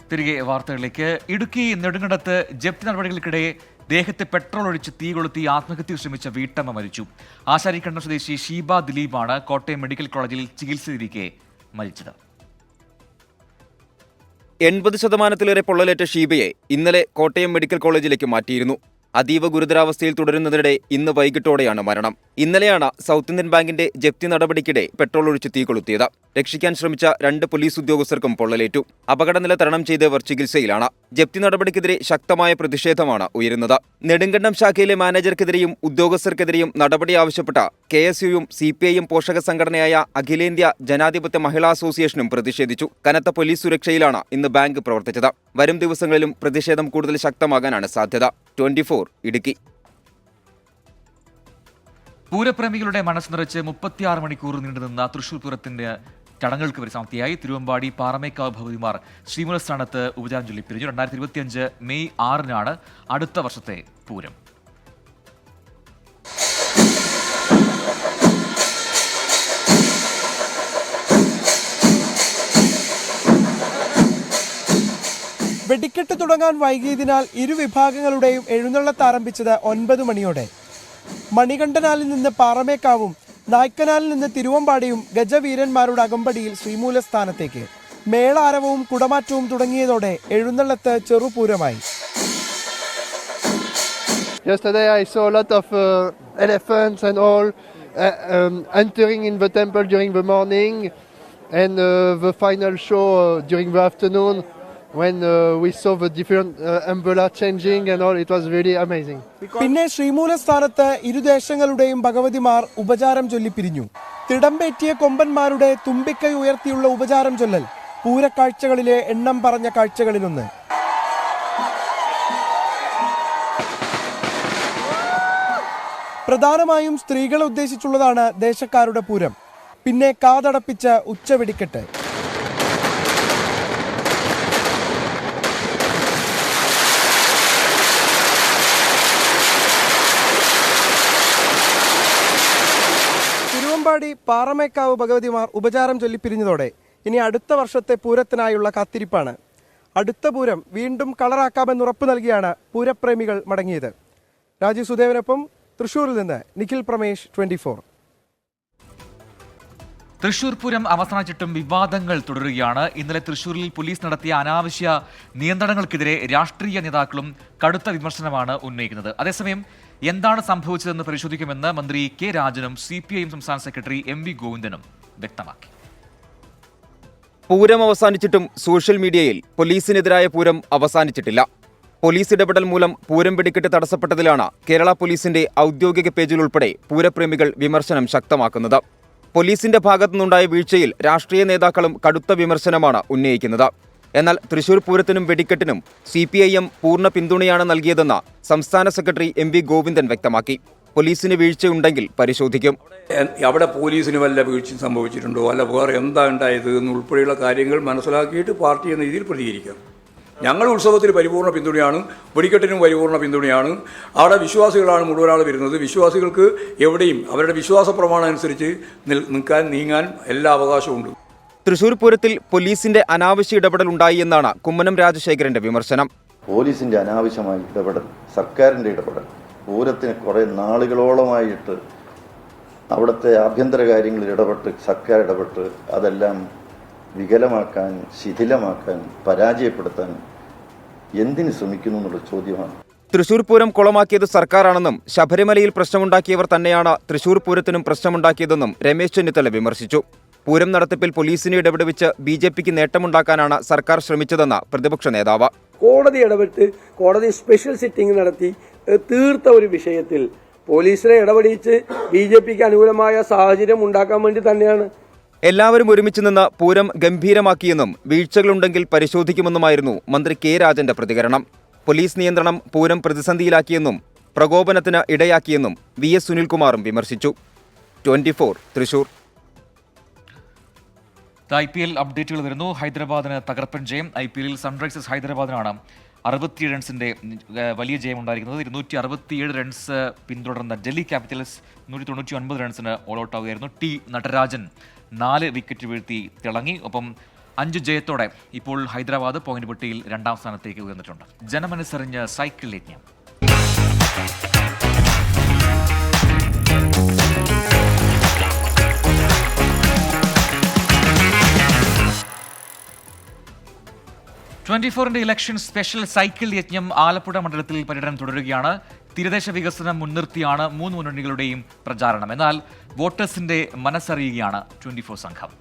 തിരികെ വാർത്തകളിലേക്ക്. ഇടുക്കി നെടുങ്കണ്ടത്ത് ജപ്തി നടപടികൾക്കിടെ ദേഹത്തെ പെട്രോൾ ഒഴിച്ച് തീ കൊളുത്തി ആത്മഹത്യ ശ്രമിച്ച വീട്ടമ്മ മരിച്ചു. ആശാരിക്കണ്ടം സ്വദേശി ഷീബ ദിലീപാണ് കോട്ടയം മെഡിക്കൽ കോളേജിൽ ചികിത്സയിലിരിക്കെ മരിച്ചത്. 80% പൊള്ളലേറ്റ ഷീബയെ ഇന്നലെ കോട്ടയം മെഡിക്കൽ കോളേജിലേക്ക് മാറ്റിയിരുന്നു. അതീവ ഗുരുതരാവസ്ഥയിൽ തുടരുന്നതിനിടെ ഇന്ന് വൈകിട്ടോടെയാണ് മരണം. ഇന്നലെയാണ് സൗത്ത് ഇന്ത്യൻ ബാങ്കിന്റെ ജപ്തി നടപടിക്കിടെ പെട്രോൾ ഒഴിച്ച് തീ കൊളുത്തിയത്. രക്ഷിക്കാൻ ശ്രമിച്ച 2 പോലീസ് ഉദ്യോഗസ്ഥർക്കും പൊള്ളലേറ്റു. അപകടനില തരണം ചെയ്തവർ ചികിത്സയിലാണ്. ജപ്തി നടപടിക്കെതിരെ ശക്തമായ പ്രതിഷേധമാണ് ഉയരുന്നത്. നെടുങ്കണ്ടം ശാഖയിലെ മാനേജർക്കെതിരെയും ഉദ്യോഗസ്ഥർക്കെതിരെയും നടപടി ആവശ്യപ്പെട്ട KSUവും CPIയും പോഷക സംഘടനയായ അഖിലേന്ത്യാ ജനാധിപത്യ മഹിളാ അസോസിയേഷനും പ്രതിഷേധിച്ചു. കനത്ത പോലീസ് സുരക്ഷയിലാണ് ഇന്ന് ബാങ്ക് പ്രവർത്തിച്ചത്. വരും ദിവസങ്ങളിലും പ്രതിഷേധം കൂടുതൽ ശക്തമാകാനാണ് സാധ്യത. 24 ഇടുക്കി. പൂരപ്രേമികളുടെ മനസ്സ് നിറച്ച് 36 മണിക്കൂർ നീണ്ടുനിന്ന തൃശൂർ പൂരത്തിന്റെ ചടങ്ങുകൾക്ക് പരിസമാപ്തിയായി. തിരുവമ്പാടി പാറമേക്കാവ് ഭഗവതിമാർ ശ്രീമൂലസ്ഥാനത്ത് ഉപചാരഞ്ജലി പിരിഞ്ഞു. 2025 മെയ് 6-നാണ് അടുത്ത വർഷത്തെ പൂരം. വെടിക്കെട്ട് തുടങ്ങാൻ വൈകിയതിനാൽ ഇരുവിഭാഗങ്ങളുടെയും എഴുന്നള്ളത്ത് ആരംഭിച്ചത് 9 മണിയോടെ. മണികണ്ഠനാലിൽ നിന്ന് പാറമേക്കാവും നായ്ക്കനാലിൽ നിന്ന് തിരുവമ്പാടിയും ഗജവീരന്മാരുടെ അകമ്പടിയിൽ ശ്രീമൂലസ്ഥാനത്തേക്ക്. മേളാരവവും കുടമാറ്റവും തുടങ്ങിയതോടെ എഴുന്നള്ളത്ത് ചെറുപൂരമായി. Yesterday I saw a lot of elephants and all entering in the temple during the morning and the final show during the afternoon when we saw the different umbrella changing and all. It was really amazing. പിന്നെ ശ്രീമൂലസ്ഥാനത്ത് ഇരുദേശങ്ങളുടെയും ഭഗവതിമാർ ഉപചാരം ചൊല്ലി പിരിഞ്ഞു. തിടമ്പേറ്റിയ കൊമ്പന്മാരുടെ തുമ്പിക്കൈ ഉയർത്തിയുള്ള ഉപചാരം ചൊല്ലൽ പൂരക്കാഴ്ചകളിലെ എണ്ണം പറഞ്ഞ കാഴ്ചകളിലൊന്ന്. പ്രധാനമായും സ്ത്രീകളെ ഉദ്ദേശിച്ചുള്ളതാണ് ദേശക്കാരുടെ പൂരം. പിന്നെ കാതടപ്പിച്ച ഉച്ചവെടിക്കെട്ട്. തിരുവമ്പാടി പാറമേക്കാവ് ഭഗവതിമാർ ഉപചാരം ചൊല്ലിപ്പിരിഞ്ഞതോടെ ഇനി അടുത്ത വർഷത്തെ പൂരത്തിനായുള്ള കാത്തിരിപ്പാണ്. അടുത്ത പൂരം വീണ്ടും കളറാക്കാമെന്ന് ഉറപ്പു നൽകിയാണ് പൂരപ്രേമികൾ മടങ്ങിയത്. രാജീവ് സുദേവനൊപ്പം തൃശൂരിൽ നിന്ന് നിഖിൽ പ്രമേഷ്, 24. തൃശൂർ പൂരം അവസാനിച്ചിട്ടും വിവാദങ്ങൾ തുടരുകയാണ്. ഇന്നലെ തൃശൂരിൽ പോലീസ് നടത്തിയ അനാവശ്യ നിയന്ത്രണങ്ങൾക്കെതിരെ രാഷ്ട്രീയ നേതാക്കളും കടുത്ത വിമർശനമാണ് ഉന്നയിക്കുന്നത്. അതേസമയം എന്താണ് സംഭവിച്ചതെന്ന് പരിശോധിക്കുമെന്ന് മന്ത്രി കെ രാജനും CPIM സംസ്ഥാന സെക്രട്ടറി MV ഗോവിന്ദനും വ്യക്തമാക്കി. പൂരം അവസാനിച്ചിട്ടും സോഷ്യൽ മീഡിയയിൽ പോലീസിനെതിരായ പൂരം അവസാനിച്ചിട്ടില്ല. പോലീസ് ഇടപെടൽ മൂലം പൂരം വെടിക്കെട്ട് തടസ്സപ്പെട്ടതിലാണ് കേരള പോലീസിന്റെ ഔദ്യോഗിക പേജിൽ ഉൾപ്പെടെ പൂരപ്രേമികൾ വിമർശനം ശക്തമാക്കുന്നത്. പോലീസിന്റെ ഭാഗത്തുനിന്നുണ്ടായ വീഴ്ചയിൽ രാഷ്ട്രീയ നേതാക്കളും കടുത്ത വിമർശനമാണ് ഉന്നയിക്കുന്നത്. എന്നാൽ തൃശൂർ പൂരത്തിനും വെടിക്കെട്ടിനും CPIM പൂർണ്ണ പിന്തുണയാണ് നൽകിയതെന്ന് സംസ്ഥാന സെക്രട്ടറി MV ഗോവിന്ദൻ വ്യക്തമാക്കി. പോലീസിന് വീഴ്ചയുണ്ടെങ്കിൽ പരിശോധിക്കും. അവിടെ പോലീസിന് വല്ല വീഴ്ച സംഭവിച്ചിട്ടുണ്ടോ, അല്ല വേറെ എന്താ ഉണ്ടായത് എന്നുൾപ്പെടെയുള്ള കാര്യങ്ങൾ മനസ്സിലാക്കിയിട്ട് പാർട്ടി എന്ന രീതിയിൽ പ്രതികരിക്കാം. ഞങ്ങൾ ഉത്സവത്തിന് പരിപൂർണ്ണ പിന്തുണയാണ്, വെടിക്കെട്ടിനും പരിപൂർണ്ണ പിന്തുണയാണ്. അവിടെ വിശ്വാസികളാണ് മുഴുവനാൾ വരുന്നത്. വിശ്വാസികൾക്ക് എവിടെയും അവരുടെ വിശ്വാസ പ്രമാണം അനുസരിച്ച് നീങ്ങാൻ എല്ലാ അവകാശവും ഉണ്ട്. തൃശൂർ പൂരത്തിൽ പോലീസിന്റെ അനാവശ്യ ഇടപെടൽ ഉണ്ടായി എന്നാണ് കുമ്മനം രാജശേഖരന്റെ വിമർശനം. പോലീസിന്റെ അനാവശ്യമായ ഇടപെടൽ, സർക്കാരിന്റെ ഇടപെടൽ, പൂരത്തിന് കുറേ നാളുകളോളമായിട്ട് അവിടുത്തെ ആഭ്യന്തര കാര്യങ്ങളിൽ ഇടപെട്ട് സർക്കാർ ഇടപെട്ട് അതെല്ലാം വികലമാക്കാൻ, ശിഥിലമാക്കാൻ, പരാജയപ്പെടുത്താൻ എന്തിന് ശ്രമിക്കുന്നു എന്നുള്ള ചോദ്യമാണ്. തൃശൂർ പൂരം കുളമാക്കിയത് സർക്കാരാണെന്നും ശബരിമലയിൽ പ്രശ്നമുണ്ടാക്കിയവർ തന്നെയാണ് തൃശൂർ പൂരത്തിനും പ്രശ്നമുണ്ടാക്കിയതെന്നും രമേശ് ചെന്നിത്തല വിമർശിച്ചു. പൂരം നടത്തിപ്പിൽ പോലീസിനെ ഇടപെടുവിച്ച് BJPക്ക് നേട്ടമുണ്ടാക്കാനാണ് സർക്കാർ ശ്രമിച്ചതെന്ന് പ്രതിപക്ഷ നേതാവ്. കോടതി ഇടപെട്ട് കോടതി സ്പെഷ്യൽ സിറ്റിംഗ് നടത്തി തീർത്ത ഒരു വിഷയത്തിൽ പോലീസിനെ ഇടപെടിച്ച് BJPക്ക് അനുകൂലമായ സാഹചര്യം ഉണ്ടാക്കാൻ വേണ്ടി തന്നെയാണ്. എല്ലാവരും ഒരുമിച്ച് നിന്ന് പൂരം ഗംഭീരമാക്കിയെന്നും വീഴ്ചകളുണ്ടെങ്കിൽ പരിശോധിക്കുമെന്നുമായിരുന്നു മന്ത്രി കെ രാജന്റെ പ്രതികരണം. പോലീസ് നിയന്ത്രണം പൂരം പ്രതിസന്ധിയിലാക്കിയെന്നും പ്രകോപനത്തിന് ഇടയാക്കിയെന്നും VS സുനിൽകുമാറും വിമർശിച്ചു. 24 തൃശൂർ. IPL അപ്ഡേറ്റുകൾ വരുന്നു. ഹൈദരാബാദിന് തകർപ്പൻ ജയം. IPL സൺറൈസേഴ്സ് ഹൈദരാബാദിനാണ് 67 റൺസിന്റെ വലിയ ജയം ഉണ്ടായിരിക്കുന്നത്. 267 റൺസ് പിന്തുടർന്ന ഡൽഹി ക്യാപിറ്റൽസ് 199 റൺസിന് ഓൾ ഔട്ട് ആവുകയായിരുന്നു. നടരാജൻ 4 വിക്കറ്റ് വീഴ്ത്തി തിളങ്ങി. ഒപ്പം 5 ജയത്തോടെ ഇപ്പോൾ ഹൈദരാബാദ് പോയിന്റ് പട്ടികയിൽ 2ാം സ്ഥാനത്തേക്ക് ഉയർന്നിട്ടുണ്ട്. ജനമനസ്സറിഞ്ഞ് സൈക്കിൾ യജ്ഞം. ന്റെ ഇലക്ഷൻ സ്പെഷ്യൽ സൈക്കിൾ യജ്ഞം ആലപ്പുഴ മണ്ഡലത്തിൽ പര്യടനം തുടരുകയാണ്. തീരദേശ വികസനം മുൻനിർത്തിയാണ് മൂന്ന് മുന്നണികളുടെയും പ്രചാരണം. എന്നാൽ വോട്ടേഴ്സിന്റെ മനസ്സറിയുകയാണ് 24 സംഘം.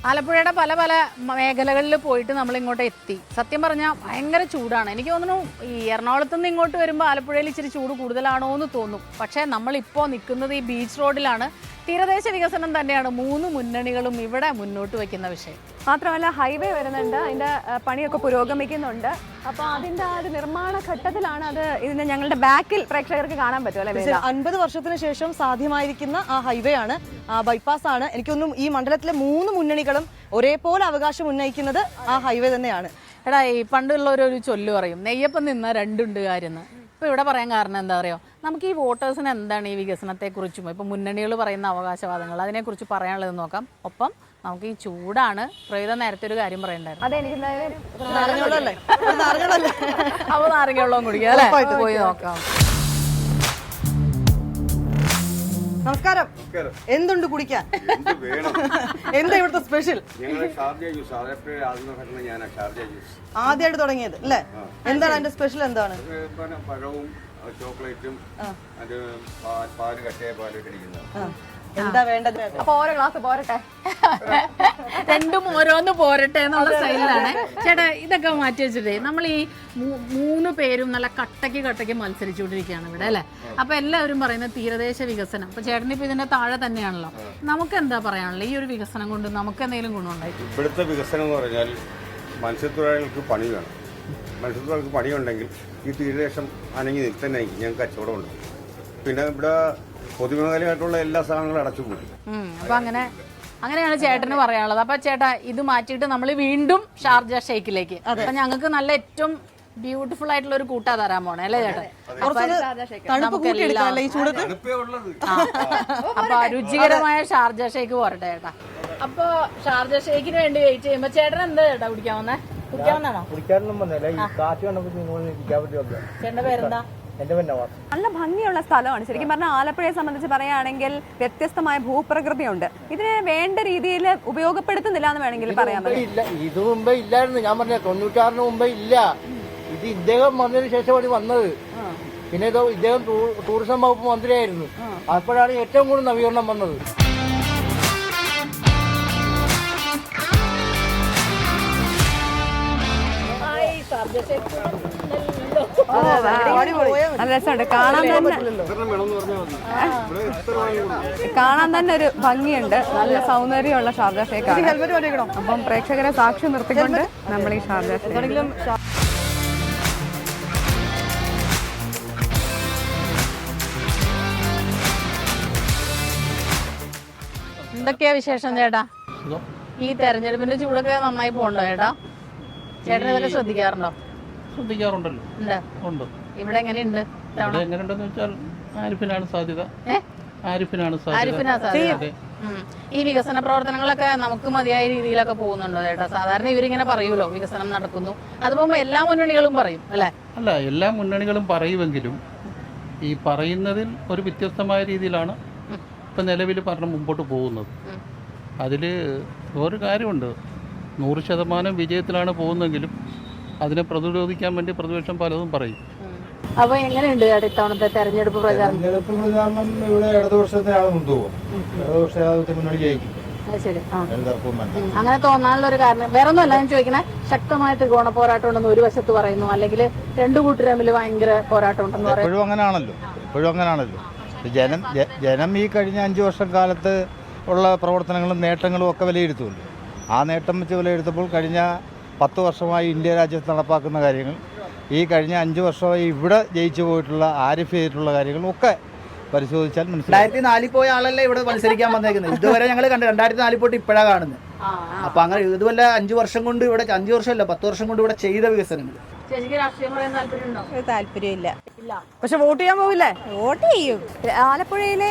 ആലപ്പുഴയുടെ പല പല മേഖലകളിൽ പോയിട്ട് നമ്മൾ ഇങ്ങോട്ട് എത്തി. സത്യം പറഞ്ഞാൽ ഭയങ്കര ചൂടാണ്. എനിക്ക് തോന്നുന്നു ഈ എറണാകുളത്ത് നിന്ന് ഇങ്ങോട്ട് വരുമ്പോൾ ആലപ്പുഴയിൽ ഇച്ചിരി ചൂട് കൂടുതലാണോ എന്ന് തോന്നും. പക്ഷേ നമ്മളിപ്പോൾ നിൽക്കുന്നത് ഈ ബീച്ച് റോഡിലാണ്. തീരദേശ വികസനം തന്നെയാണ് മൂന്ന് മുന്നണികളും ഇവിടെ മുന്നോട്ട് വയ്ക്കുന്ന വിഷയം. മാത്രമല്ല ഹൈവേ വരുന്നുണ്ട്, അതിൻ്റെ പണിയൊക്കെ പുരോഗമിക്കുന്നുണ്ട്. അപ്പോൾ അതിൻ്റെ ആ ഒരു നിർമ്മാണ ഘട്ടത്തിലാണ് അത്. ഇതിന് ഞങ്ങളുടെ ബാക്കിൽ പ്രേക്ഷകർക്ക് കാണാൻ പറ്റും അല്ലേ? 50 വർഷത്തിന് ശേഷം സാധ്യമായിരിക്കുന്ന ആ ഹൈവേ ആണ്, ബൈപ്പാസ് ആണ്. എനിക്കൊന്നും ഈ മണ്ഡലത്തിലെ മൂന്ന് മുന്നണികളും ഒരേപോലെ അവകാശം ഉന്നയിക്കുന്നത് ആ ഹൈവേ തന്നെയാണ്. എടാ, ഈ പണ്ടുള്ളവരൊരു ചൊല്ലു പറയും, നെയ്യപ്പം നിന്ന രണ്ടുണ്ട് കാര്യം. ഇപ്പോൾ ഇവിടെ പറയാൻ കാരണം എന്താ പറയുക, നമുക്ക് ഈ വോട്ടേഴ്സിന് എന്താണ് ഈ വികസനത്തെക്കുറിച്ചും ഇപ്പോൾ മുന്നണികൾ പറയുന്ന അവകാശവാദങ്ങൾ അതിനെക്കുറിച്ച് പറയാനുള്ളത് നോക്കാം. ഒപ്പം നമുക്ക് ഈ ചൂടാണ്. പ്രയുത നേരത്തെ ഒരു കാര്യം പറയണ്ടായിരുന്നു. അപ്പോൾ നാരങ്ങ വെള്ളം കുടിക്കുക അല്ലേ? പോയി നോക്കാം. നമസ്കാരം. എന്തുണ്ട് കുടിക്കാൻ? എന്താ ഇവിടുത്തെ സ്പെഷ്യൽ? ആദ്യമായിട്ട് തുടങ്ങിയത് അല്ലേ? എന്താണ് അതിന്റെ സ്പെഷ്യൽ? എന്താണ്? പഴവും ചോക്ലേറ്റും പാല് കട്ടയ പാലൊക്കെ ഇരിക്കുന്നത്. എന്താ വേണ്ടത്? അപ്പൊ ഓരോ ഗ്ലാസ് പോരട്ടെ, രണ്ടും ഓരോന്ന് പോരട്ടെ എന്നുള്ള സ്റ്റൈലിലാണ്. ചേട്ടാ, ഇതൊക്കെ മാറ്റി വെച്ചിട്ടേ നമ്മൾ ഈ മൂന്ന് പേരും നല്ല കട്ടയ്ക്ക് മത്സരിച്ചുകൊണ്ടിരിക്കുകയാണ് ഇവിടെ അല്ലേ? അപ്പൊ എല്ലാവരും പറയുന്നത് തീരദേശ വികസനം. അപ്പൊ ചേട്ടനിപ്പോ ഇതിന്റെ താഴെ തന്നെയാണല്ലോ. നമുക്ക് എന്താ പറയാനുള്ളത്? ഈ ഒരു വികസനം കൊണ്ട് നമുക്ക് എന്തെങ്കിലും ഗുണമുണ്ടായി? ഇവിടുത്തെ വികസനം എന്ന് പറഞ്ഞാൽ മത്സ്യത്തൊഴിലാളികൾക്ക് പണി വേണം. മത്സ്യത്തൊഴിലാളികൾക്ക് പണിയുണ്ടെങ്കിൽ ഈ തീരദേശം അനങ്ങി നിൽത്തന്നെങ്കിൽ ഞങ്ങൾക്ക് കച്ചവടമുണ്ട്. പിന്നെ ഇവിടെ പൊതുമേഖലയായിട്ടുള്ള എല്ലാ സാധനങ്ങളും അടച്ചുപോയി. അപ്പൊ അങ്ങനെയാണ് ചേട്ടന് പറയാനുള്ളത്. അപ്പൊ ചേട്ടാ, ഇത് മാറ്റിയിട്ട് നമ്മൾ വീണ്ടും ഷാർജ ഷെയ്ക്കിലേക്ക്. അപ്പൊ ഞങ്ങൾക്ക് നല്ല ഏറ്റവും ബ്യൂട്ടിഫുൾ ആയിട്ടുള്ള ഒരു കൂട്ടാ തരാൻ പോണേ അല്ലേ ചേട്ടാ? അപ്പൊ രുചികരമായ ഷാർജ ഷേക്ക് പോരട്ടെ ചേട്ടാ. അപ്പൊ ഷാർജ ഷേക്കിന് വേണ്ടി വെയിറ്റ് ചെയ്യുമ്പോ ചേട്ടൻ എന്താ ചേട്ടാ കുടിക്കാവുന്നേ? കുടിക്കാവുന്നാണോ? ചേട്ടന്റെ പേരെന്താ? നല്ല ഭംഗിയുള്ള സ്ഥലമാണ്. ശരിക്കും പറഞ്ഞാൽ ആലപ്പുഴയെ സംബന്ധിച്ച് പറയുകയാണെങ്കിൽ വ്യത്യസ്തമായ ഭൂപ്രകൃതിയുണ്ട്. ഇതിനെ വേണ്ട രീതിയിൽ ഉപയോഗപ്പെടുത്തുന്നില്ല എന്ന് വേണമെങ്കിൽ പറയാൻ പറ്റും. ഇത് മുമ്പേ ഇല്ലായിരുന്നു. ഞാൻ പറഞ്ഞ 96 മുമ്പേ ഇല്ല. ഇത് ഇദ്ദേഹം വന്നതിന് ശേഷമാണ് വന്നത്. പിന്നെ ഇദ്ദേഹം ടൂറിസം വകുപ്പ് മന്ത്രിയായിരുന്നു. അപ്പോഴാണ് ഏറ്റവും കൂടുതൽ നവീകരണം വന്നത്. നല്ല രസമുണ്ട് കാണാൻ തന്നെ ഒരു ഭംഗിയുണ്ട്. നല്ല സൗന്ദര്യമുള്ള ഷാർജ ഷേക്കാണ്. അപ്പം പ്രേക്ഷകരെ സാക്ഷി നിർത്തിക്കൊണ്ട് നമ്മൾ ഈ ഷാർജ ഷേക്ക് എന്തൊക്കെയാ വിശേഷം ചേട്ടാ? ഈ തെരഞ്ഞെടുപ്പിന്റെ ചൂടൊക്കെ നന്നായി പോകണ്ടോ ചേട്ടാ? ചേട്ടൻ ഇതൊക്കെ ശ്രദ്ധിക്കാറുണ്ടോ? ശ്രദ്ധിക്കാറുണ്ടല്ലോ. ഉണ്ട്. ഇവിടെ എങ്ങനെയുണ്ട്? എങ്ങനെയുണ്ടെന്ന് വെച്ചാൽ ആരിഫിനാണ് സാധ്യത. ആരിഫിനാണ് സാധ്യത. ഈ വികസന പ്രവർത്തനങ്ങളൊക്കെ നമുക്ക് മതിയായ രീതിയിലൊക്കെ പോകുന്നുണ്ടോ ചേട്ടാ? സാധാരണ ഇവരിങ്ങനെ പറയുമല്ലോ വികസനം നടക്കുന്നു, അതുപോലെ എല്ലാ മുന്നണികളും പറയും അല്ലേ? അല്ല, എല്ലാ മുന്നണികളും പറയുമെങ്കിലും ഈ പറയുന്നതിൽ ഒരു വ്യത്യസ്തമായ രീതിയിലാണ് ഇപ്പം നിലവിൽ ഭരണം മുമ്പോട്ട് പോകുന്നത്. അതിൽ ഒരു കാര്യമുണ്ട്, 100% വിജയത്തിലാണ് പോകുന്നതെങ്കിലും അതിനെ പ്രതിരോധിക്കാൻ വേണ്ടി പ്രതിപക്ഷം പലതും പറയും. അപ്പൊ എങ്ങനെയുണ്ട് ഇത്തവണത്തെ തെരഞ്ഞെടുപ്പ് പ്രചാരണം? ഇവിടെ ഇടതുപക്ഷത്തിനാണ് മുൻതൂക്കം. ഇടതുപക്ഷ മുന്നണി ജയിക്കും. അങ്ങനെ തോന്നാനുള്ള ഒരു കാരണം വേറെ ഒന്നുമല്ല. ഞാൻ ചോദിക്കണേ, ശക്തമായ ത്രികോണ പോരാട്ടം ഉണ്ടെന്ന് ഒരു വശത്ത് പറയുന്നു, അല്ലെങ്കിൽ രണ്ടു കൂട്ടർ തമ്മിൽ ഭയങ്കര പോരാട്ടം ഉണ്ടെന്ന് പറയുന്നു. എപ്പോഴും അങ്ങനെയാണല്ലോ. ജനം ഈ കഴിഞ്ഞ 5 വർഷം കാലത്ത് ഉള്ള പ്രവർത്തനങ്ങളും നേട്ടങ്ങളും ഒക്കെ വിലയിരുത്തുമല്ലോ. ആ നേട്ടം വെച്ച് വിലയിരുത്തുമ്പോൾ കഴിഞ്ഞ 10 വർഷമായി ഇന്ത്യ രാജ്യത്ത് നടപ്പാക്കുന്ന കാര്യങ്ങൾ, ഈ കഴിഞ്ഞ 5 വർഷമായി ഇവിടെ ജയിച്ചു പോയിട്ടുള്ള ആരിഫ് ചെയ്തിട്ടുള്ള കാര്യങ്ങളും ഒക്കെ പരിശോധിച്ചാൽ മനസ്സിലായി. 2004 പോയ ആളല്ലേ ഇവിടെ മത്സരിക്കാൻ വന്നേക്കുന്നത്. ഇതുവരെ ഞങ്ങൾ കണ്ടു 2004 പോയിട്ട് ഇപ്പോഴാണ് കാണുന്നത്. അപ്പൊ അങ്ങനെ ഇതുവല്ല 5 വർഷം കൊണ്ട് ഇവിടെ 5 വർഷമല്ല 10 വർഷം കൊണ്ട് ഇവിടെ ചെയ്ത വികസനങ്ങൾ ചേച്ചിക്ക് രാഷ്ട്രീയം പറയാൻ താല്പര്യമുണ്ടോ? താല്പര്യമില്ല. പക്ഷെ വോട്ട് ചെയ്യാൻ പോവില്ലേ? വോട്ട് ചെയ്യും. ആലപ്പുഴയിലെ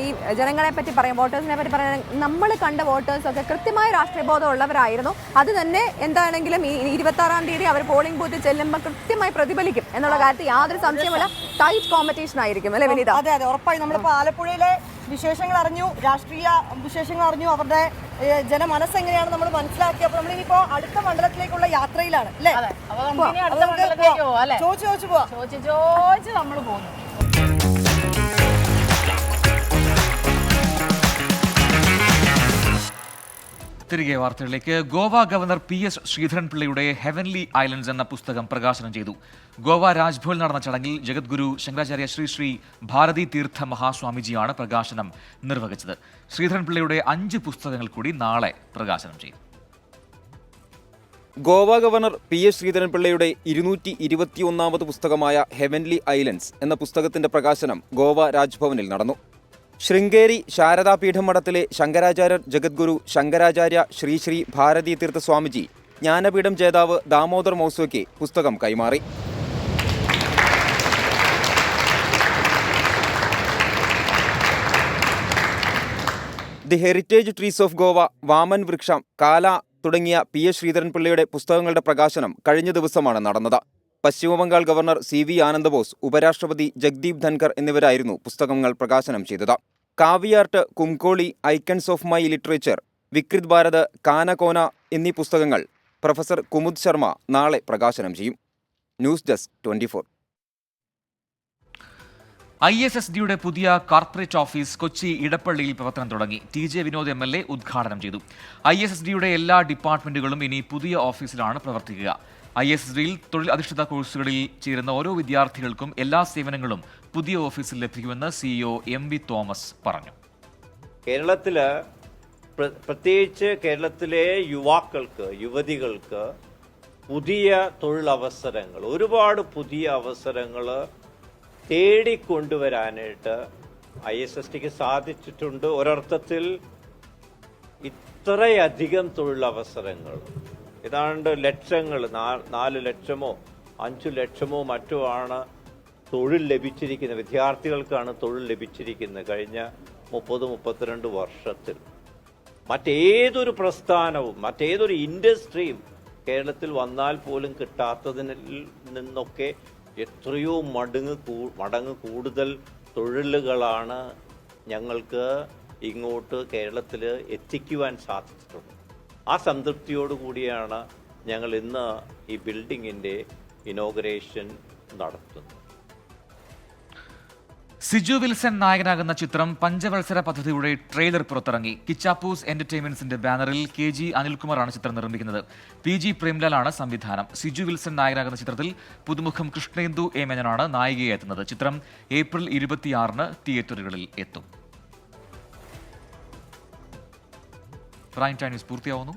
ഈ ജനങ്ങളെ പറ്റി പറയാം, വോട്ടേഴ്സിനെ പറ്റി പറയാൻ, നമ്മൾ കണ്ട വോട്ടേഴ്സൊക്കെ കൃത്യമായ രാഷ്ട്രീയ ബോധം ഉള്ളവരായിരുന്നു. അത് തന്നെ എന്താണെങ്കിലും ഈ 26-ാം തീയതി അവർ പോളിംഗ് ബൂത്തിൽ ചെല്ലുമ്പോൾ കൃത്യമായി പ്രതിഫലിക്കും എന്നുള്ള കാര്യത്തിൽ യാതൊരു സംശയമില്ല. ടൈറ്റ് കോമ്പറ്റീഷൻ ആയിരിക്കും അല്ലേ വിനീത? അതെ അതെ, ഉറപ്പായി. നമ്മളിപ്പോൾ ആലപ്പുഴയിലെ വിശേഷങ്ങൾ അറിഞ്ഞു, രാഷ്ട്രീയ വിശേഷങ്ങൾ അറിഞ്ഞു, അവരുടെ ജനമനസ്സ് എങ്ങനെയാണ് നമ്മൾ മനസ്സിലാക്കി. അപ്പോൾ നമ്മളിനിപ്പോൾ അടുത്ത മണ്ഡലത്തിലേക്കുള്ള യാത്രയിലാണ് അല്ലേ? ചോദിച്ചു നമ്മൾ പോകുന്നു. തിരികെ വാർത്തകളിലേക്ക്. ഗോവ ഗവർണർ PS ശ്രീധരൻപിള്ളയുടെ ഹെവൻലി ഐലൻഡ്സ് എന്ന പുസ്തകം പ്രകാശനം ചെയ്തു. ഗോവ രാജ്ഭവനിൽ നടന്ന ചടങ്ങിൽ ജഗദ്ഗുരു ശങ്കരാചാര്യ ശ്രീ ഭാരതി തീർത്ഥ മഹാസ്വാമിജിയാണ് പ്രകാശനം നിർവഹിച്ചത്. ശ്രീധരൻപിള്ളയുടെ 5 പുസ്തകങ്ങൾ കൂടി നാളെ പ്രകാശനം ചെയ്യും. ഗോവ ഗവർണർ PS ശ്രീധരൻപിള്ളയുടെ 221ാമത് പുസ്തകമായ ഹെവൻലി ഐലൻഡ്സ് എന്ന പുസ്തകത്തിന്റെ പ്രകാശനം ഗോവ രാജ്ഭവനിൽ നടന്നു. ശൃംഗേരി ശാരദാപീഠം മഠത്തിലെ ശങ്കരാചാര്യർ ജഗദ്ഗുരു ശങ്കരാചാര്യ ശ്രീ ഭാരതി തീർത്ഥ സ്വാമിജി ജ്ഞാനപീഠം ജേതാവ് ദാമോദർ മൗസോയ്ക്ക് പുസ്തകം കൈമാറി. The heritage trees of Goa, Vaman വൃക്ഷം, കാല തുടങ്ങിയ PS ശ്രീധരൻപിള്ളയുടെ പുസ്തകങ്ങളുടെ പ്രകാശനം കഴിഞ്ഞ ദിവസമാണ് നടന്നത്. പശ്ചിമബംഗാൾ ഗവർണർ CV ആനന്ദബോസ്, ഉപരാഷ്ട്രപതി ജഗ്ദീപ് ധൻഖർ എന്നിവരായിരുന്നു പുസ്തകങ്ങൾ പ്രകാശനം ചെയ്തത്. Kavyart, Kumkoli, icons of my literature, Vikrit Bharat, Canacona എന്നീ പുസ്തകങ്ങൾ പ്രൊഫസർ കുമുദ് ശർമ്മ നാളെ പ്രകാശനം ചെയ്യും. News desk 24. ISSDയുടെ പുതിയ കോർപ്പറേറ്റ് ഓഫീസ് കൊച്ചി ഇടപ്പള്ളിയിൽ പ്രവർത്തനം തുടങ്ങി. TJ വിനോദ് MLA ഉദ്ഘാടനം ചെയ്തു. ISSDയുടെ എല്ലാ ഡിപ്പാർട്ട്മെന്റുകളും ഇനി പുതിയ ഓഫീസിലാണ് പ്രവർത്തിക്കുക. ISSDയിൽ തൊഴിൽ അധിഷ്ഠിത കോഴ്സുകളിൽ ചേരുന്ന ഓരോ വിദ്യാർത്ഥികൾക്കും എല്ലാ സേവനങ്ങളും പുതിയ ഓഫീസിൽ ലഭിക്കുമെന്ന് CEO MV തോമസ് പറഞ്ഞു. കേരളത്തില് പ്രത്യേകിച്ച് കേരളത്തിലെ യുവതികൾക്ക് പുതിയ തൊഴിലവസരങ്ങൾ, ഒരുപാട് പുതിയ അവസരങ്ങൾ തേടിക്കൊണ്ടുവരാനായിട്ട് ISSDക്ക് സാധിച്ചിട്ടുണ്ട്. ഒരർത്ഥത്തിൽ ഇത്രയധികം തൊഴിലവസരങ്ങൾ, ഏതാണ്ട് ലക്ഷങ്ങൾ, 4 ലക്ഷമോ 5 ലക്ഷമോ മറ്റോ ആണ് തൊഴിൽ ലഭിച്ചിരിക്കുന്നത്, വിദ്യാർത്ഥികൾക്കാണ് തൊഴിൽ ലഭിച്ചിരിക്കുന്നത് കഴിഞ്ഞ 30-32 വർഷത്തിൽ. മറ്റേതൊരു പ്രസ്ഥാനവും മറ്റേതൊരു ഇൻഡസ്ട്രിയും കേരളത്തിൽ വന്നാൽ പോലും കിട്ടാത്തതിൽ നിന്നൊക്കെ എത്രയോ മടങ്ങ് കൂടുതൽ തൊഴിലുകളാണ് ഞങ്ങൾക്ക് ഇങ്ങോട്ട് കേരളത്തിൽ എത്തിക്കുവാൻ സാധിച്ചിട്ടുള്ളത്. ആ സംതൃപ്തിയോടുകൂടിയാണ് ഞങ്ങൾ ഇന്ന് ഈ ബിൽഡിങ്ങിൻ്റെ ഇനോഗ്രേഷൻ നടത്തുന്നത്. സിജു വിൽസൺ നായകനാകുന്ന ചിത്രം പഞ്ചവത്സര പദ്ധതിയുടെ ട്രെയിലർ പുറത്തിറങ്ങി. കിച്ചാപ്പൂസ് എന്റർടൈൻമെന്റ്സിന്റെ ബാനറിൽ KG അനിൽകുമാറാണ് ചിത്രം നിർമ്മിക്കുന്നത്. PG പ്രേംലാലാണ് സംവിധാനം. സിജു വിൽസൺ നായകനാകുന്ന ചിത്രത്തിൽ പുതുമുഖം കൃഷ്ണേന്ദു A മേനോനാണ് നായികയെ എത്തുന്നത്. ചിത്രം ഏപ്രിൽ 26-ന് തിയേറ്ററുകളിൽ എത്തും. Prime time news പൂർത്തിയാവുന്നു.